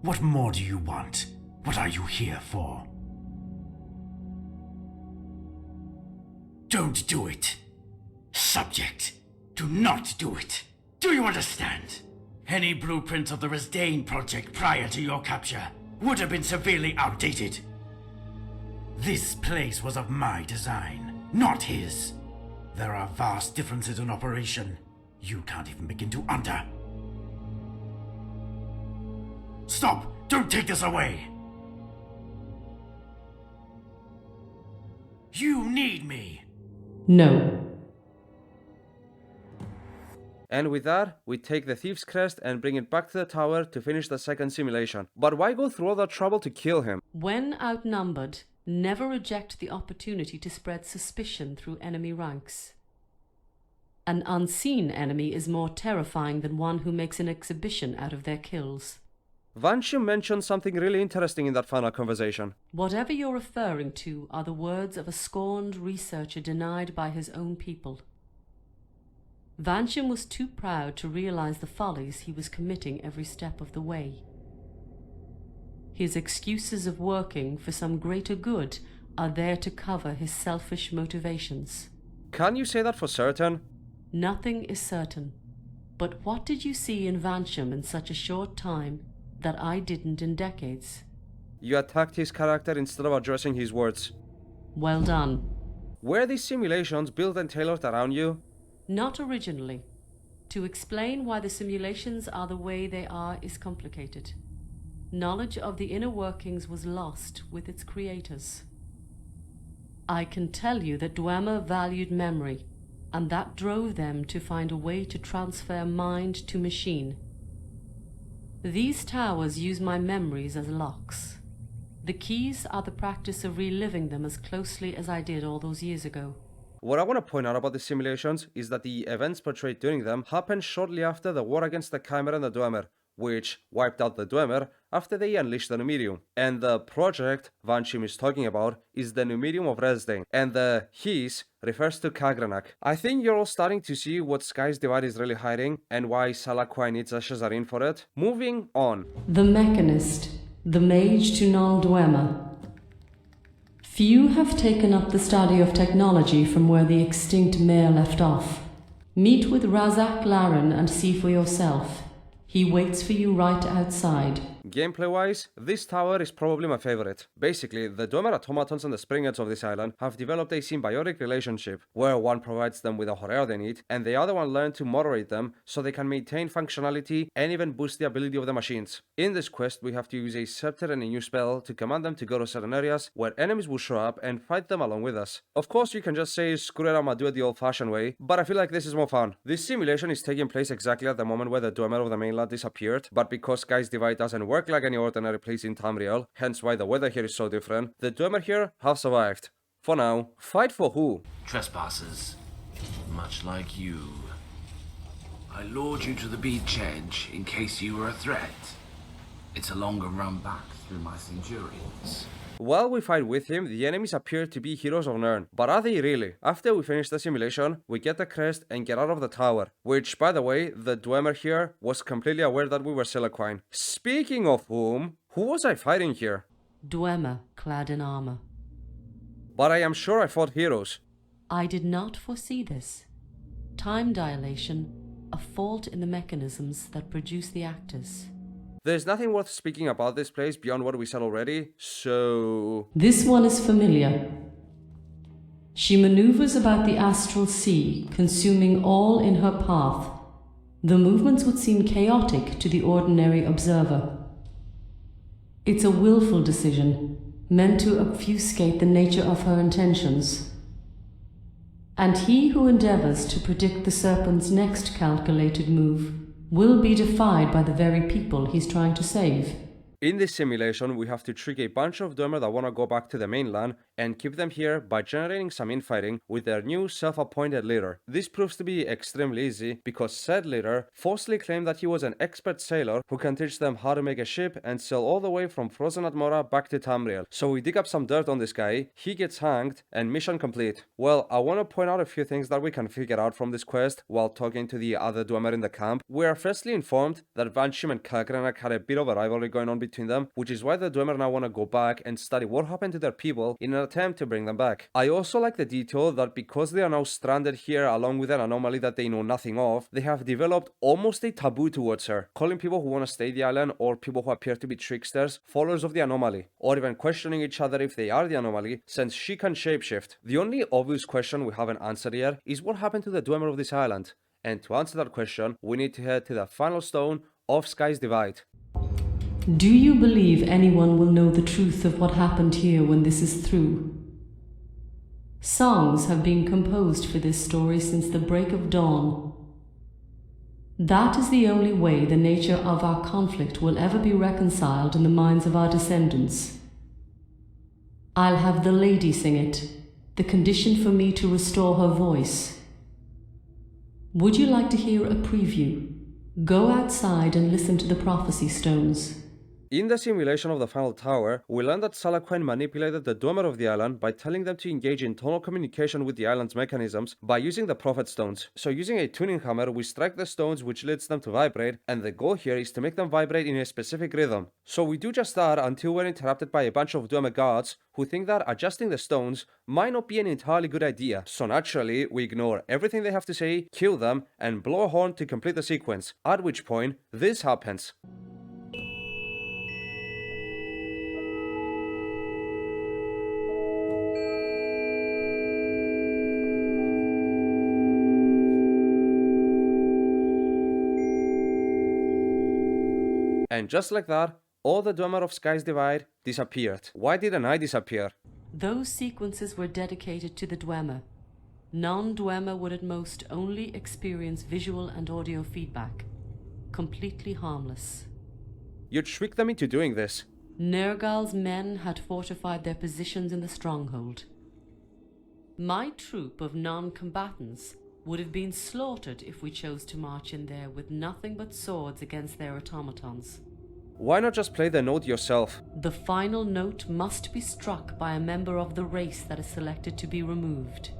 What more do you want? What are you here for? Don't do it. Subject, do not do it. Do you understand? Any blueprints of the Resdane project prior to your capture would have been severely outdated. This place was of my design, not his. There are vast differences in operation you can't even begin to under. Stop! Don't take this away! You need me! No. And with that, we take the Thief's Crest and bring it back to the tower to finish the second simulation. But why go through all that trouble to kill him? When outnumbered, never reject the opportunity to spread suspicion through enemy ranks. An unseen enemy is more terrifying than one who makes an exhibition out of their kills. Vanshim mentioned something really interesting in that final conversation. Whatever you're referring to are the words of a scorned researcher denied by his own people. Vanshim was too proud to realize the follies he was committing every step of the way. His excuses of working for some greater good are there to cover his selfish motivations. Can you say that for certain? Nothing is certain. But what did you see in Vanshim in such a short time that I didn't in decades? You attacked his character instead of addressing his words. Well done. Were these simulations built and tailored around you? Not originally. To explain why the simulations are the way they are is complicated. Knowledge of the inner workings was lost with its creators. I can tell you that Dwemer valued memory, and that drove them to find a way to transfer mind to machine. These towers use my memories as locks. The keys are the practice of reliving them as closely as I did all those years ago. What I want to point out about the simulations is that the events portrayed during them happened shortly after the war against the Chimera and the Dwemer, which wiped out the Dwemer after they unleashed the Numerium. And the project Vanshim is talking about is the Numerium of Resdane, and the His refers to Kagranak. I think you're all starting to see what Sky's Divide is really hiding, and why Salaquai needs a Shazarin for it. Moving on. The Mechanist, the Mage to Nal Dwemer. Few have taken up the study of technology from where the extinct Mayor left off. Meet with Razak Laren and see for yourself. He waits for you right outside. Gameplay-wise, this tower is probably my favorite. Basically, the Dwemer automatons and the springheads of this island have developed a symbiotic relationship, where one provides them with a horror they need, and the other one learns to moderate them so they can maintain functionality and even boost the ability of the machines. In this quest, we have to use a scepter and a new spell to command them to go to certain areas where enemies will show up and fight them along with us. Of course, you can just say, screw it, I'ma do it the old-fashioned way, but I feel like this is more fun. This simulation is taking place exactly at the moment where the Dwemer of the mainland disappeared, but because Sky's Divide doesn't work like any ordinary place in Tamriel, hence why the weather here is so different, the Dwemer here have survived. For now. Fight for who? Trespassers. Much like you. I lured you to the beach edge in case you were a threat. It's a longer run back through my centurions. While we fight with him, the enemies appear to be heroes of Nirn. But are they really? After we finish the simulation, we get the crest and get out of the tower. Which, by the way, the Dwemer here was completely aware that we were Siliquine. Speaking of whom Who was I fighting here? Dwemer, clad in armor. But I am sure I fought heroes. I did not foresee this. Time dilation, a fault in the mechanisms that produce the actors. There's nothing worth speaking about this place beyond what we said already, so... This one is familiar. She maneuvers about the astral sea, consuming all in her path. The movements would seem chaotic to the ordinary observer. It's a willful decision, meant to obfuscate the nature of her intentions. And he who endeavors to predict the serpent's next calculated move will be defied by the very people he's trying to save. In this simulation, we have to trick a bunch of Dwemer that want to go back to the mainland and keep them here by generating some infighting with their new self-appointed leader. This proves to be extremely easy because said leader falsely claimed that he was an expert sailor who can teach them how to make a ship and sail all the way from frozen Atmora back to Tamriel. So we dig up some dirt on this guy, he gets hanged, and mission complete. Well, I want to point out a few things that we can figure out from this quest while talking to the other Dwemer in the camp. We are firstly informed that Vanshim and Kalgranak had a bit of a rivalry going on between them, which is why the Dwemer now want to go back and study what happened to their people in an attempt to bring them back. I also like the detail that because they are now stranded here along with an anomaly that they know nothing of, they have developed almost a taboo towards her, calling people who want to stay the island or people who appear to be tricksters followers of the anomaly, or even questioning each other if they are the anomaly since she can shapeshift. The only obvious question we haven't answered yet is what happened to the Dwemer of this island, and to answer that question we need to head to the final stone of Sky's Divide. Do you believe anyone will know the truth of what happened here when this is through? Songs have been composed for this story since the break of dawn. That is the only way the nature of our conflict will ever be reconciled in the minds of our descendants. I'll have the lady sing it, the condition for me to restore her voice. Would you like to hear a preview? Go outside and listen to the prophecy stones. In the simulation of the final tower, we learn that Salakwen manipulated the Dwemer of the island by telling them to engage in tonal communication with the island's mechanisms by using the prophet stones. So using a tuning hammer, we strike the stones which leads them to vibrate, and the goal here is to make them vibrate in a specific rhythm. So we do just that until we're interrupted by a bunch of Dwemer guards who think that adjusting the stones might not be an entirely good idea. So naturally, we ignore everything they have to say, kill them, and blow a horn to complete the sequence, at which point this happens. And just like that, all the Dwemer of Sky's Divide disappeared. Why didn't I disappear? Those sequences were dedicated to the Dwemer. Non-Dwemer would at most only experience visual and audio feedback. Completely harmless. You tricked them into doing this. Nergal's men had fortified their positions in the stronghold. My troop of non-combatants would have been slaughtered if we chose to march in there with nothing but swords against their automatons. Why not just play the note yourself? The final note must be struck by a member of the race that is selected to be removed.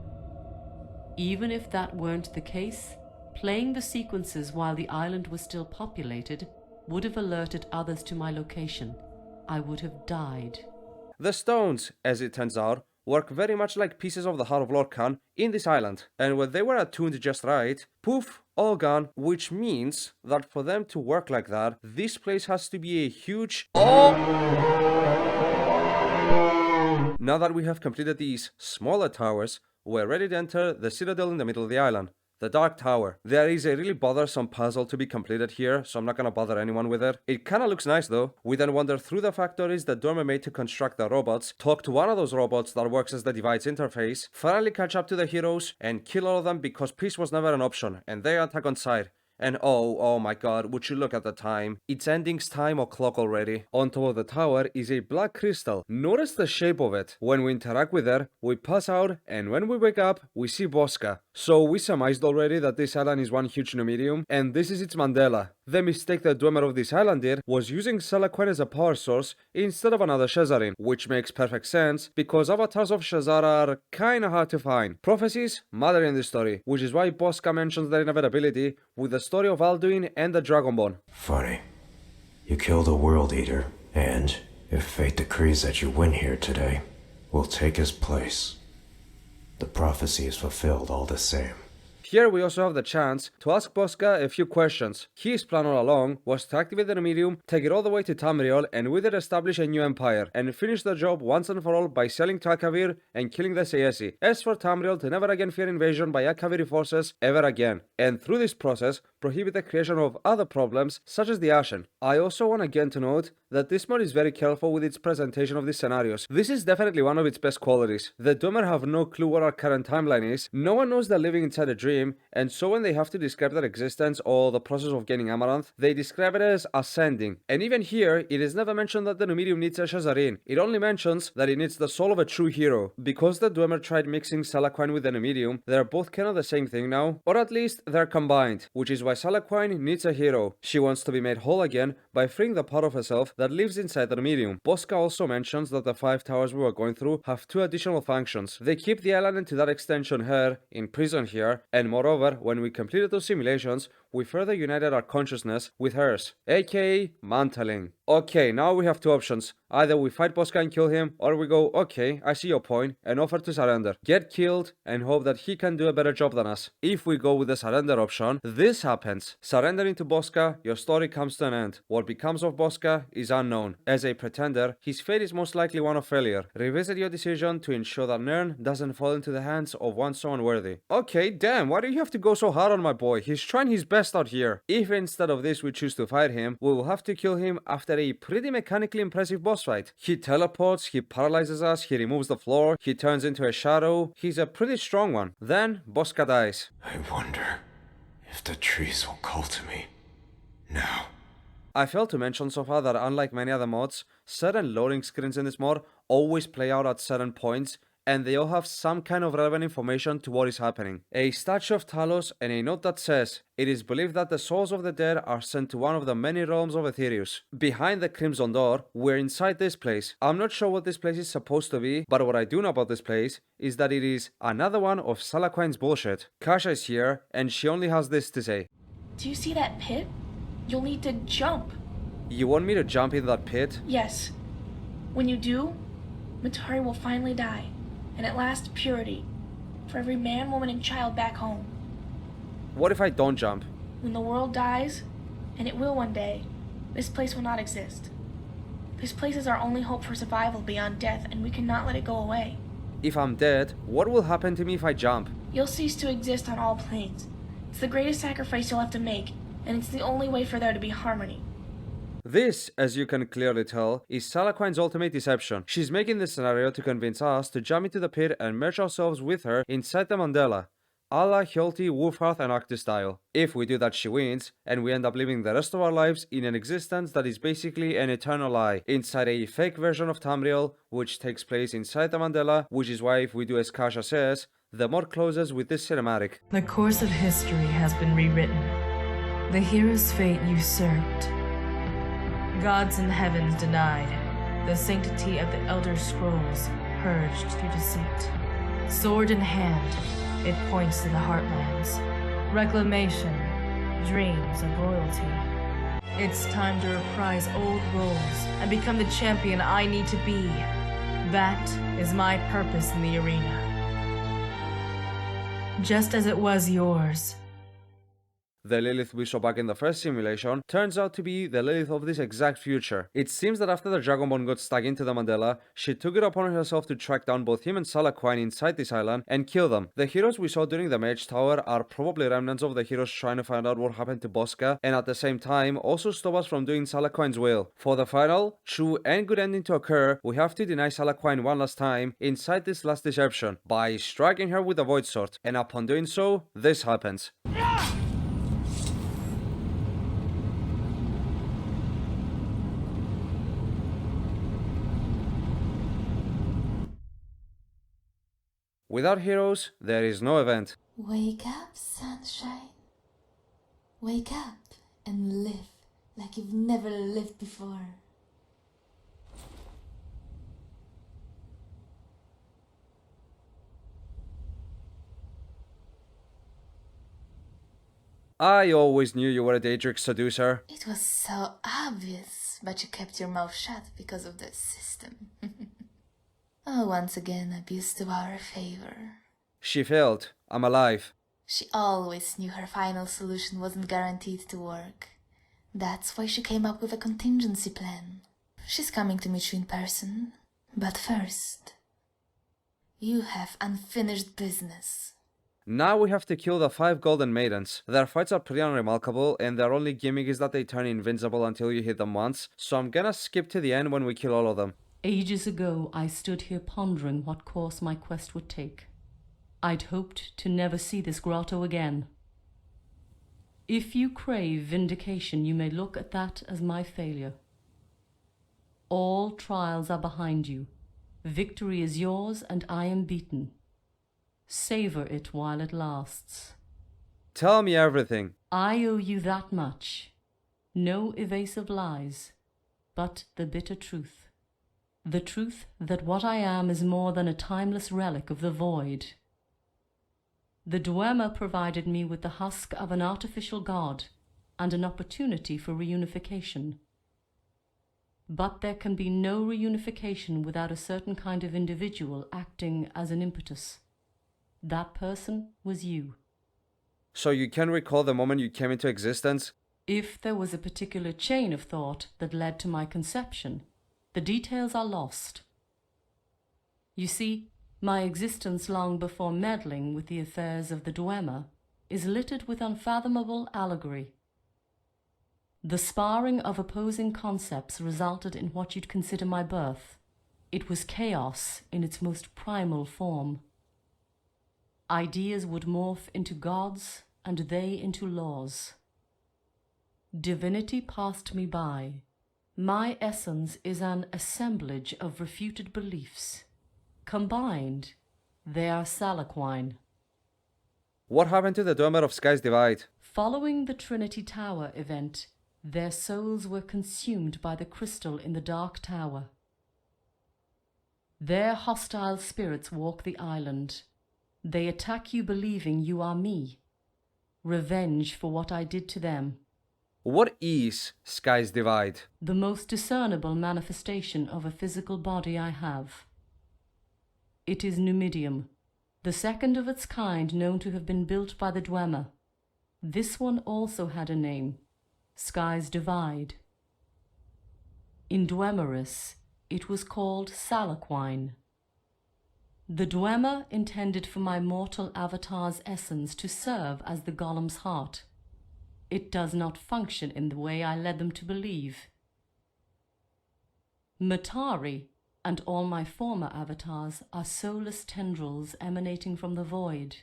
Even if that weren't the case, playing the sequences while the island was still populated would have alerted others to my location. I would have died. The stones, as it turns out, work very much like pieces of the Heart of Lorkhan in this island, and when they were attuned just right, poof, all gone, which means that for them to work like that, this place has to be a huge... Oh! Now that we have completed these smaller towers, we're ready to enter the citadel in the middle of the island. The Dark Tower. There is a really bothersome puzzle to be completed here, so I'm not gonna bother anyone with it. It kinda looks nice though. We then wander through the factories that Dwemer made to construct the robots, talk to one of those robots that works as the Divide's interface, finally catch up to the heroes, and kill all of them because peace was never an option, and they attack on sight. And oh my god, would you look at the time. It's endings time o'clock already. On top of the tower is a black crystal. Notice the shape of it. When we interact with her, we pass out, and when we wake up, we see Bosca. So we surmised already that this island is one huge new medium, and this is its Mandela. The mistake the Dwemer of this island did was using Salakwen as a power source instead of another Shazarin, which makes perfect sense because avatars of Shazar are kinda hard to find. Prophecies matter in this story, which is why Bosca mentions their inevitability with the story of Alduin and the Dragonborn. Funny. You killed a World Eater, And, if fate decrees that you win here today, will take his place. The prophecy is fulfilled all the same. Here we also have the chance to ask Bosca a few questions. His plan all along was to activate the medium, take it all the way to Tamriel, and with it establish a new empire, and finish the job once and for all by selling to Akavir and killing the Sayesi. As for Tamriel to never again fear invasion by Akaviri forces ever again, and through this process prohibit the creation of other problems such as the Ashen. I also want again to note that this mod is very careful with its presentation of these scenarios. This is definitely one of its best qualities. The Dwemer have no clue what our current timeline is, no one knows they're living inside a dream, and so when they have to describe their existence or the process of gaining Amaranth, they describe it as ascending. And even here, it is never mentioned that the Numidium needs a Shazarin. It only mentions that it needs the soul of a true hero. Because the Dwemer tried mixing Salaquine with the Numidium, they're both kind of the same thing now, or at least they're combined, which is why Salaquine needs a hero. She wants to be made whole again by freeing the part of herself that lives inside the Numidium. Bosca also mentions that the 5 towers we were going through have 2 additional functions. They keep the island and to that extension her in prison here, and moreover, when we completed those simulations, we further united our consciousness with hers, aka mantling. Okay, now we have 2 options. Either we fight Bosca and kill him, or we go, okay, I see your point, and offer to surrender. Get killed, and hope that he can do a better job than us. If we go with the surrender option, this happens. Surrendering to Bosca, your story comes to an end. What becomes of Bosca is unknown. As a pretender, his fate is most likely one of failure. Revisit your decision to ensure that Nern doesn't fall into the hands of one so unworthy. Okay, damn, why do you have to go so hard on my boy? He's trying his best out here. If instead of this we choose to fight him, we will have to kill him after a pretty mechanically impressive boss fight. He teleports, he paralyzes us, he removes the floor, he turns into a shadow. He's a pretty strong one. Then Bosca dies. I wonder if the trees will call to me now. I failed to mention so far that unlike many other mods, certain loading screens in this mod always play out at certain points, and they all have some kind of relevant information to what is happening. A statue of Talos and a note that says, it is believed that the souls of the dead are sent to one of the many realms of Aetherius. Behind the Crimson Door, we're inside this place. I'm not sure what this place is supposed to be, but what I do know about this place is that it is another one of Salaquine's bullshit. Kasha is here, and she only has this to say. Do you see that pit? You'll need to jump. You want me to jump in that pit? Yes. When you do, Matari will finally die, and at last purity, for every man, woman, and child back home. What if I don't jump? When the world dies, and it will one day, this place will not exist. This place is our only hope for survival beyond death, and we cannot let it go away. If I'm dead, what will happen to me if I jump? You'll cease to exist on all planes. It's the greatest sacrifice you'll have to make, and it's the only way for there to be harmony. This, as you can clearly tell, is Salaquine's ultimate deception. She's making this scenario to convince us to jump into the pit and merge ourselves with her inside the Mandela, a la Hjalti, Wolfhearth and Arctis style. If we do that, she wins, and we end up living the rest of our lives in an existence that is basically an eternal lie, inside a fake version of Tamriel, which takes place inside the Mandela, which is why if we do as Kasha says, the mod closes with this cinematic. The course of history has been rewritten. The hero's fate usurped. Gods in heavens denied. The sanctity of the Elder Scrolls purged through deceit. Sword in hand, it points to the heartlands. Reclamation, dreams of royalty. It's time to reprise old roles and become the champion I need to be. That is my purpose in the arena. Just as it was yours. The Lilith we saw back in the first simulation turns out to be the Lilith of this exact future. It seems that after the Dragonborn got stuck into the Mandela, she took it upon herself to track down both him and Salaquine inside this island and kill them. The heroes we saw during the Mage Tower are probably remnants of the heroes trying to find out what happened to Bosca, and at the same time also stop us from doing Salaquine's will. For the final, true and good ending to occur, we have to deny Salaquine one last time inside this last deception by striking her with the Void Sword, and upon doing so, this happens. Without heroes, there is no event. Wake up, sunshine. Wake up and live like you've never lived before. I always knew you were a Daedric seducer. It was so obvious, but you kept your mouth shut because of the system. Oh, once again, abuse to our favor. She failed. I'm alive. She always knew her final solution wasn't guaranteed to work. That's why she came up with a contingency plan. She's coming to meet you in person. But first, you have unfinished business. Now we have to kill the 5 golden maidens. Their fights are pretty unremarkable, and their only gimmick is that they turn invincible until you hit them once, so I'm gonna skip to the end when we kill all of them. Ages ago, I stood here pondering what course my quest would take. I'd hoped to never see this grotto again. If you crave vindication, you may look at that as my failure. All trials are behind you. Victory is yours, and I am beaten. Savor it while it lasts. Tell me everything. I owe you that much. No evasive lies, but the bitter truth. The truth that what I am is more than a timeless relic of the void. The Dwemer provided me with the husk of an artificial god and an opportunity for reunification. But there can be no reunification without a certain kind of individual acting as an impetus. That person was you. So you can recall the moment you came into existence? If there was a particular chain of thought that led to my conception, the details are lost. You see, my existence long before meddling with the affairs of the Dwemer is littered with unfathomable allegory. The sparring of opposing concepts resulted in what you'd consider my birth. It was chaos in its most primal form. Ideas would morph into gods, and they into laws. Divinity passed me by. My essence is an assemblage of refuted beliefs. Combined, they are Salaquine. What happened to the Dwemer of Sky's Divide? Following the Trinity Tower event, their souls were consumed by the crystal in the Dark Tower. Their hostile spirits walk the island. They attack you believing you are me. Revenge for what I did to them. What is Sky's Divide? The most discernible manifestation of a physical body I have. It is Numidium, the second of its kind known to have been built by the Dwemer. This one also had a name, Sky's Divide. In Dwemeris, it was called Salaquine. The Dwemer intended for my mortal avatar's essence to serve as the golem's heart. It does not function in the way I led them to believe. Matari and all my former avatars are soulless tendrils emanating from the void.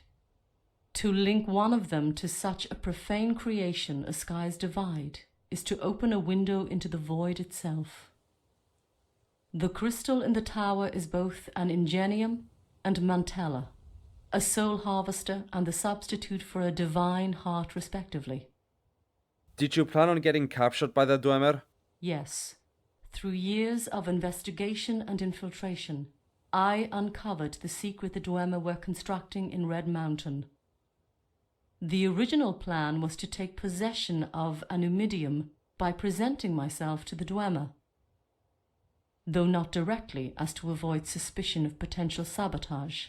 To link one of them to such a profane creation as Sky's Divide is to open a window into the void itself. The crystal in the tower is both an ingenium and mantella, a soul harvester and the substitute for a divine heart respectively. Did you plan on getting captured by the Dwemer? Yes. Through years of investigation and infiltration, I uncovered the secret the Dwemer were constructing in Red Mountain. The original plan was to take possession of a Numidium by presenting myself to the Dwemer, though not directly as to avoid suspicion of potential sabotage.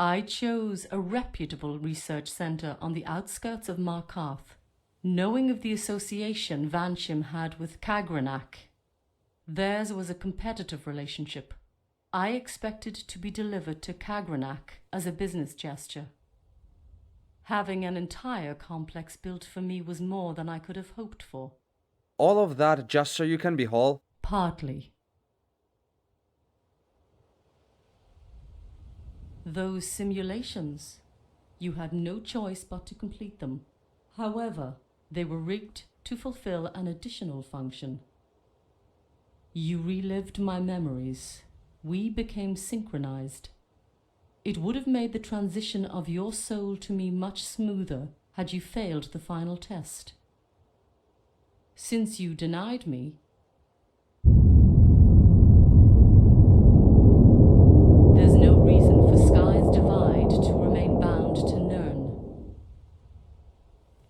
I chose a reputable research center on the outskirts of Markarth, knowing of the association Vanshim had with Kagranak. Theirs was a competitive relationship. I expected to be delivered to Kagranak as a business gesture. Having an entire complex built for me was more than I could have hoped for. All of that just so you can be whole? Partly. Those simulations, you had no choice but to complete them. However, they were rigged to fulfill an additional function. You relived my memories. We became synchronized. It would have made the transition of your soul to me much smoother had you failed the final test. Since you denied me, there's no reason for Sky's Divide to remain bound to Nirn.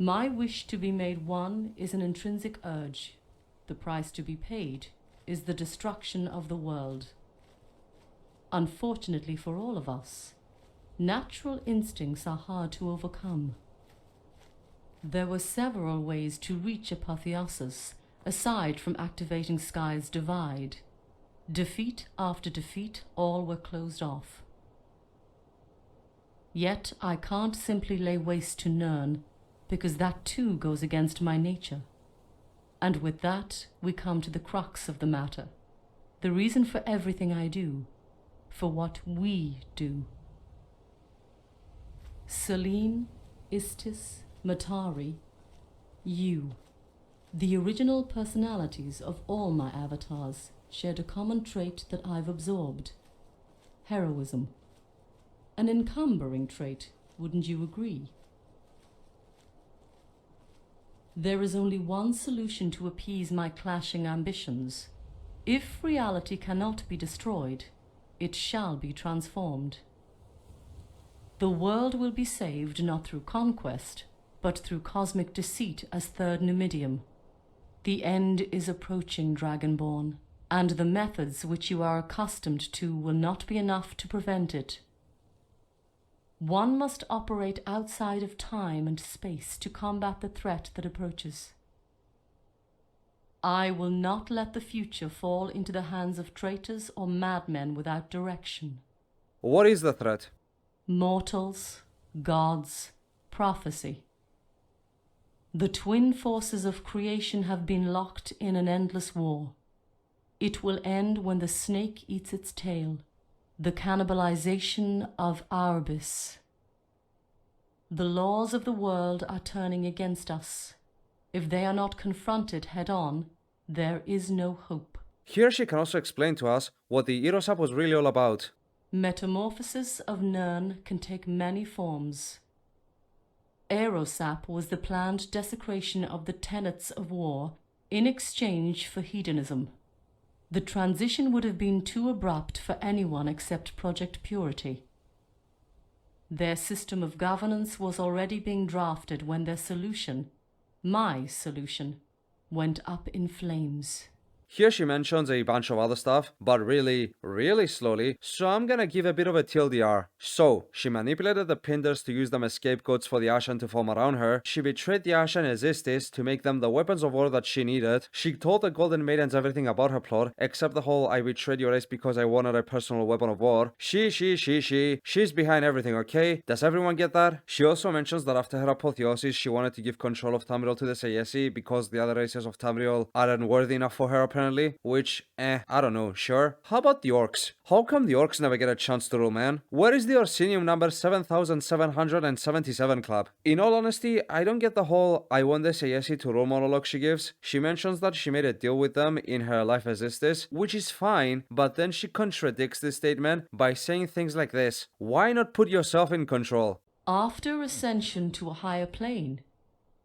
My wish to be made one is an intrinsic urge. The price to be paid is the destruction of the world. Unfortunately for all of us, natural instincts are hard to overcome. There were several ways to reach apotheosis, aside from activating Sky's divide. Defeat after defeat, all were closed off. Yet I can't simply lay waste to Nirn, because that too goes against my nature. And with that, we come to the crux of the matter. The reason for everything I do, for what we do. Selene, Istis, Matari, you, the original personalities of all my avatars, shared a common trait that I've absorbed: heroism. An encumbering trait, wouldn't you agree? There is only one solution to appease my clashing ambitions. If reality cannot be destroyed, it shall be transformed. The world will be saved not through conquest, but through cosmic deceit as third Numidium. The end is approaching, Dragonborn, and the methods which you are accustomed to will not be enough to prevent it. One must operate outside of time and space to combat the threat that approaches. I will not let the future fall into the hands of traitors or madmen without direction. What is the threat? Mortals, gods, prophecy. The twin forces of creation have been locked in an endless war. It will end when the snake eats its tail, the cannibalization of Arbis. The laws of the world are turning against us. If they are not confronted head-on, there is no hope. Here she can also explain to us what the Irosap was really all about. Metamorphosis of Nirn can take many forms. Aerosap was the planned desecration of the tenets of war in exchange for hedonism. The transition would have been too abrupt for anyone except Project Purity. Their system of governance was already being drafted when their solution, my solution, went up in flames. Here she mentions a bunch of other stuff, but really slowly, so I'm gonna give a bit of a TLDR. So, she manipulated the Pinders to use them as scapegoats for the Ashen to form around her, she betrayed the Ashen as Istis to make them the weapons of war that she needed, she told the Golden Maidens everything about her plot, except the whole I betrayed your race because I wanted a personal weapon of war. She's behind everything, okay? Does everyone get that? She also mentions that after her apotheosis, she wanted to give control of Tamriel to the Sayesi because the other races of Tamriel aren't worthy enough for her apparently. Which, I don't know, sure. How about the orcs? How come the orcs never get a chance to rule, man? Where is the Orsinium number 7777 club? In all honesty, I don't get the whole I want the Sayesi to rule monologue she gives. She mentions that she made a deal with them in her life as Istis, which is fine, but then she contradicts this statement by saying things like this. Why not put yourself in control? After ascension to a higher plane?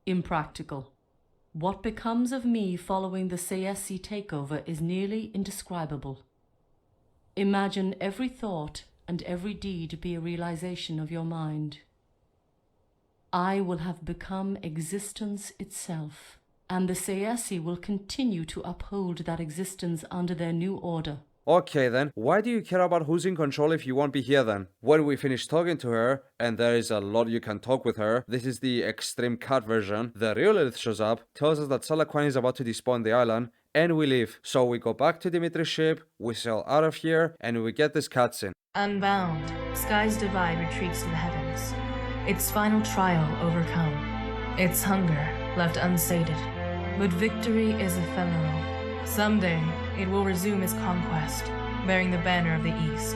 Impractical. What becomes of me following the Sayesi takeover is nearly indescribable. Imagine every thought and every deed be a realization of your mind. I will have become existence itself, and the Sayesi will continue to uphold that existence under their new order. Okay then, why do you care about who's in control if you won't be here then? When we finish talking to her, and there is a lot you can talk with her, this is the extreme cut version, the real Lilith shows up, tells us that Salaquine is about to despawn the island, and we leave. So we go back to Dimitri's ship, we sail out of here, and we get this cutscene. Unbound, Sky's divide retreats to the heavens. Its final trial overcome. Its hunger left unsated. But victory is ephemeral. Someday, it will resume its conquest, bearing the banner of the East.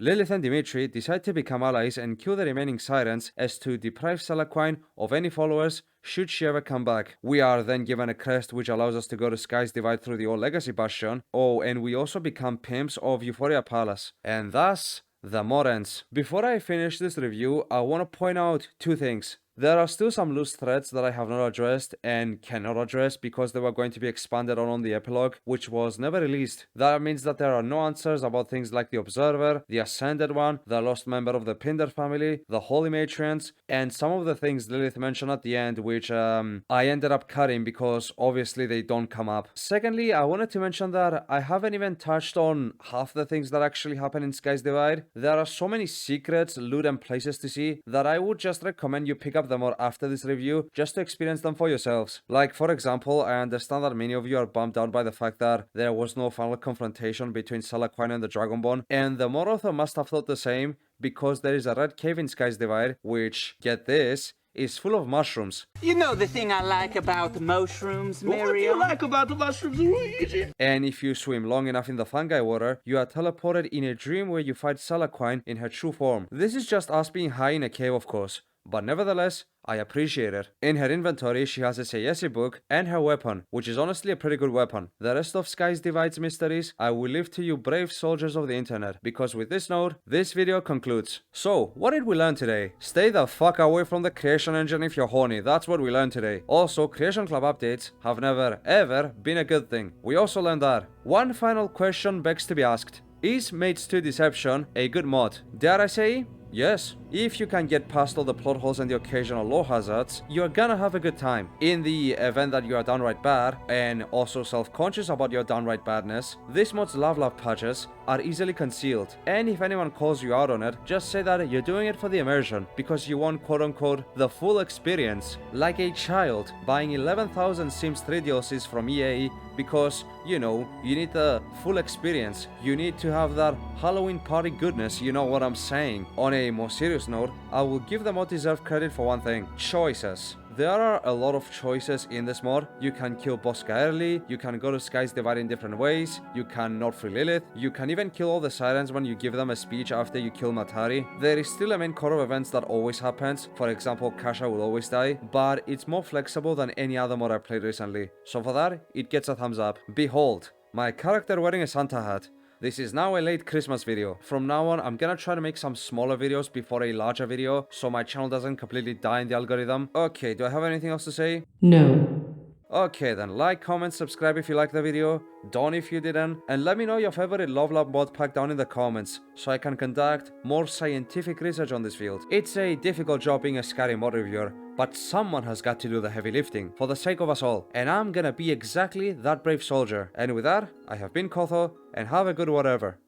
Lilith and Dimitri decide to become allies and kill the remaining Sirens as to deprive Salaquine of any followers should she ever come back. We are then given a crest which allows us to go to Sky's Divide through the old Legacy Bastion. Oh, and we also become pimps of Euphoria Palace. And thus, the mod ends. Before I finish this review, I want to point out two things. There are still some loose threads that I have not addressed and cannot address because they were going to be expanded on the epilogue, which was never released. That means that there are no answers about things like the Observer, the Ascended One, the lost member of the Pinder family, the Holy Matrions, and some of the things Lilith mentioned at the end, which I ended up cutting because obviously they don't come up. Secondly, I wanted to mention that I haven't even touched on half the things that actually happen in Sky's Divide. There are so many secrets, loot, and places to see that I would just recommend you pick up them all after this review just to experience them for yourselves. Like, for example, I understand that many of you are bummed out by the fact that there was no final confrontation between Salaquine and the Dragonborn, and the Morotho must have thought the same because there is a red cave in Sky's Divide, which, get this, is full of mushrooms. You know the thing I like about the mushrooms, Miriam? What do you like about the mushrooms, Luigi? And if you swim long enough in the fungi water, you are teleported in a dream where you fight Salaquine in her true form. This is just us being high in a cave, of course, but nevertheless, I appreciate it. In her inventory, she has a Sayesi book and her weapon, which is honestly a pretty good weapon. The rest of Sky's Divide's mysteries, I will leave to you brave soldiers of the internet, because with this note, this video concludes. So, what did we learn today? Stay the fuck away from the creation engine if you're horny, that's what we learned today. Also, Creation Club updates have never, ever been a good thing. We also learned that one final question begs to be asked. Is Maids 2 Deception a good mod? Dare I say? Yes, if you can get past all the plot holes and the occasional lore hazards, you're gonna have a good time. In the event that you are downright bad, and also self-conscious about your downright badness, this mod's love patches are easily concealed, and if anyone calls you out on it, just say that you're doing it for the immersion, because you want quote-unquote the full experience, like a child buying 11,000 Sims 3 DLCs from EA because, you know, you need the full experience. You need to have that Halloween party goodness, you know what I'm saying. On a more serious note, I will give them all deserved credit for one thing: choices. There are a lot of choices in this mod. You can kill Bosca early, you can go to Sky's Divide in different ways, you can not free Lilith, you can even kill all the sirens when you give them a speech after you kill Matari. There is still a main core of events that always happens, for example Kasha will always die, but it's more flexible than any other mod I've played recently. So for that, it gets a thumbs up. Behold, my character wearing a Santa hat. This is now a late Christmas video. From now on, I'm gonna try to make some smaller videos before a larger video, so my channel doesn't completely die in the algorithm. Okay, do I have anything else to say? No. Okay then, like, comment, subscribe if you liked the video, don't if you didn't, and let me know your favorite Love Lab mod pack down in the comments, so I can conduct more scientific research on this field. It's a difficult job being a Skyrim mod reviewer, but someone has got to do the heavy lifting, for the sake of us all, and I'm gonna be exactly that brave soldier. And with that, I have been Kotho, and have a good whatever.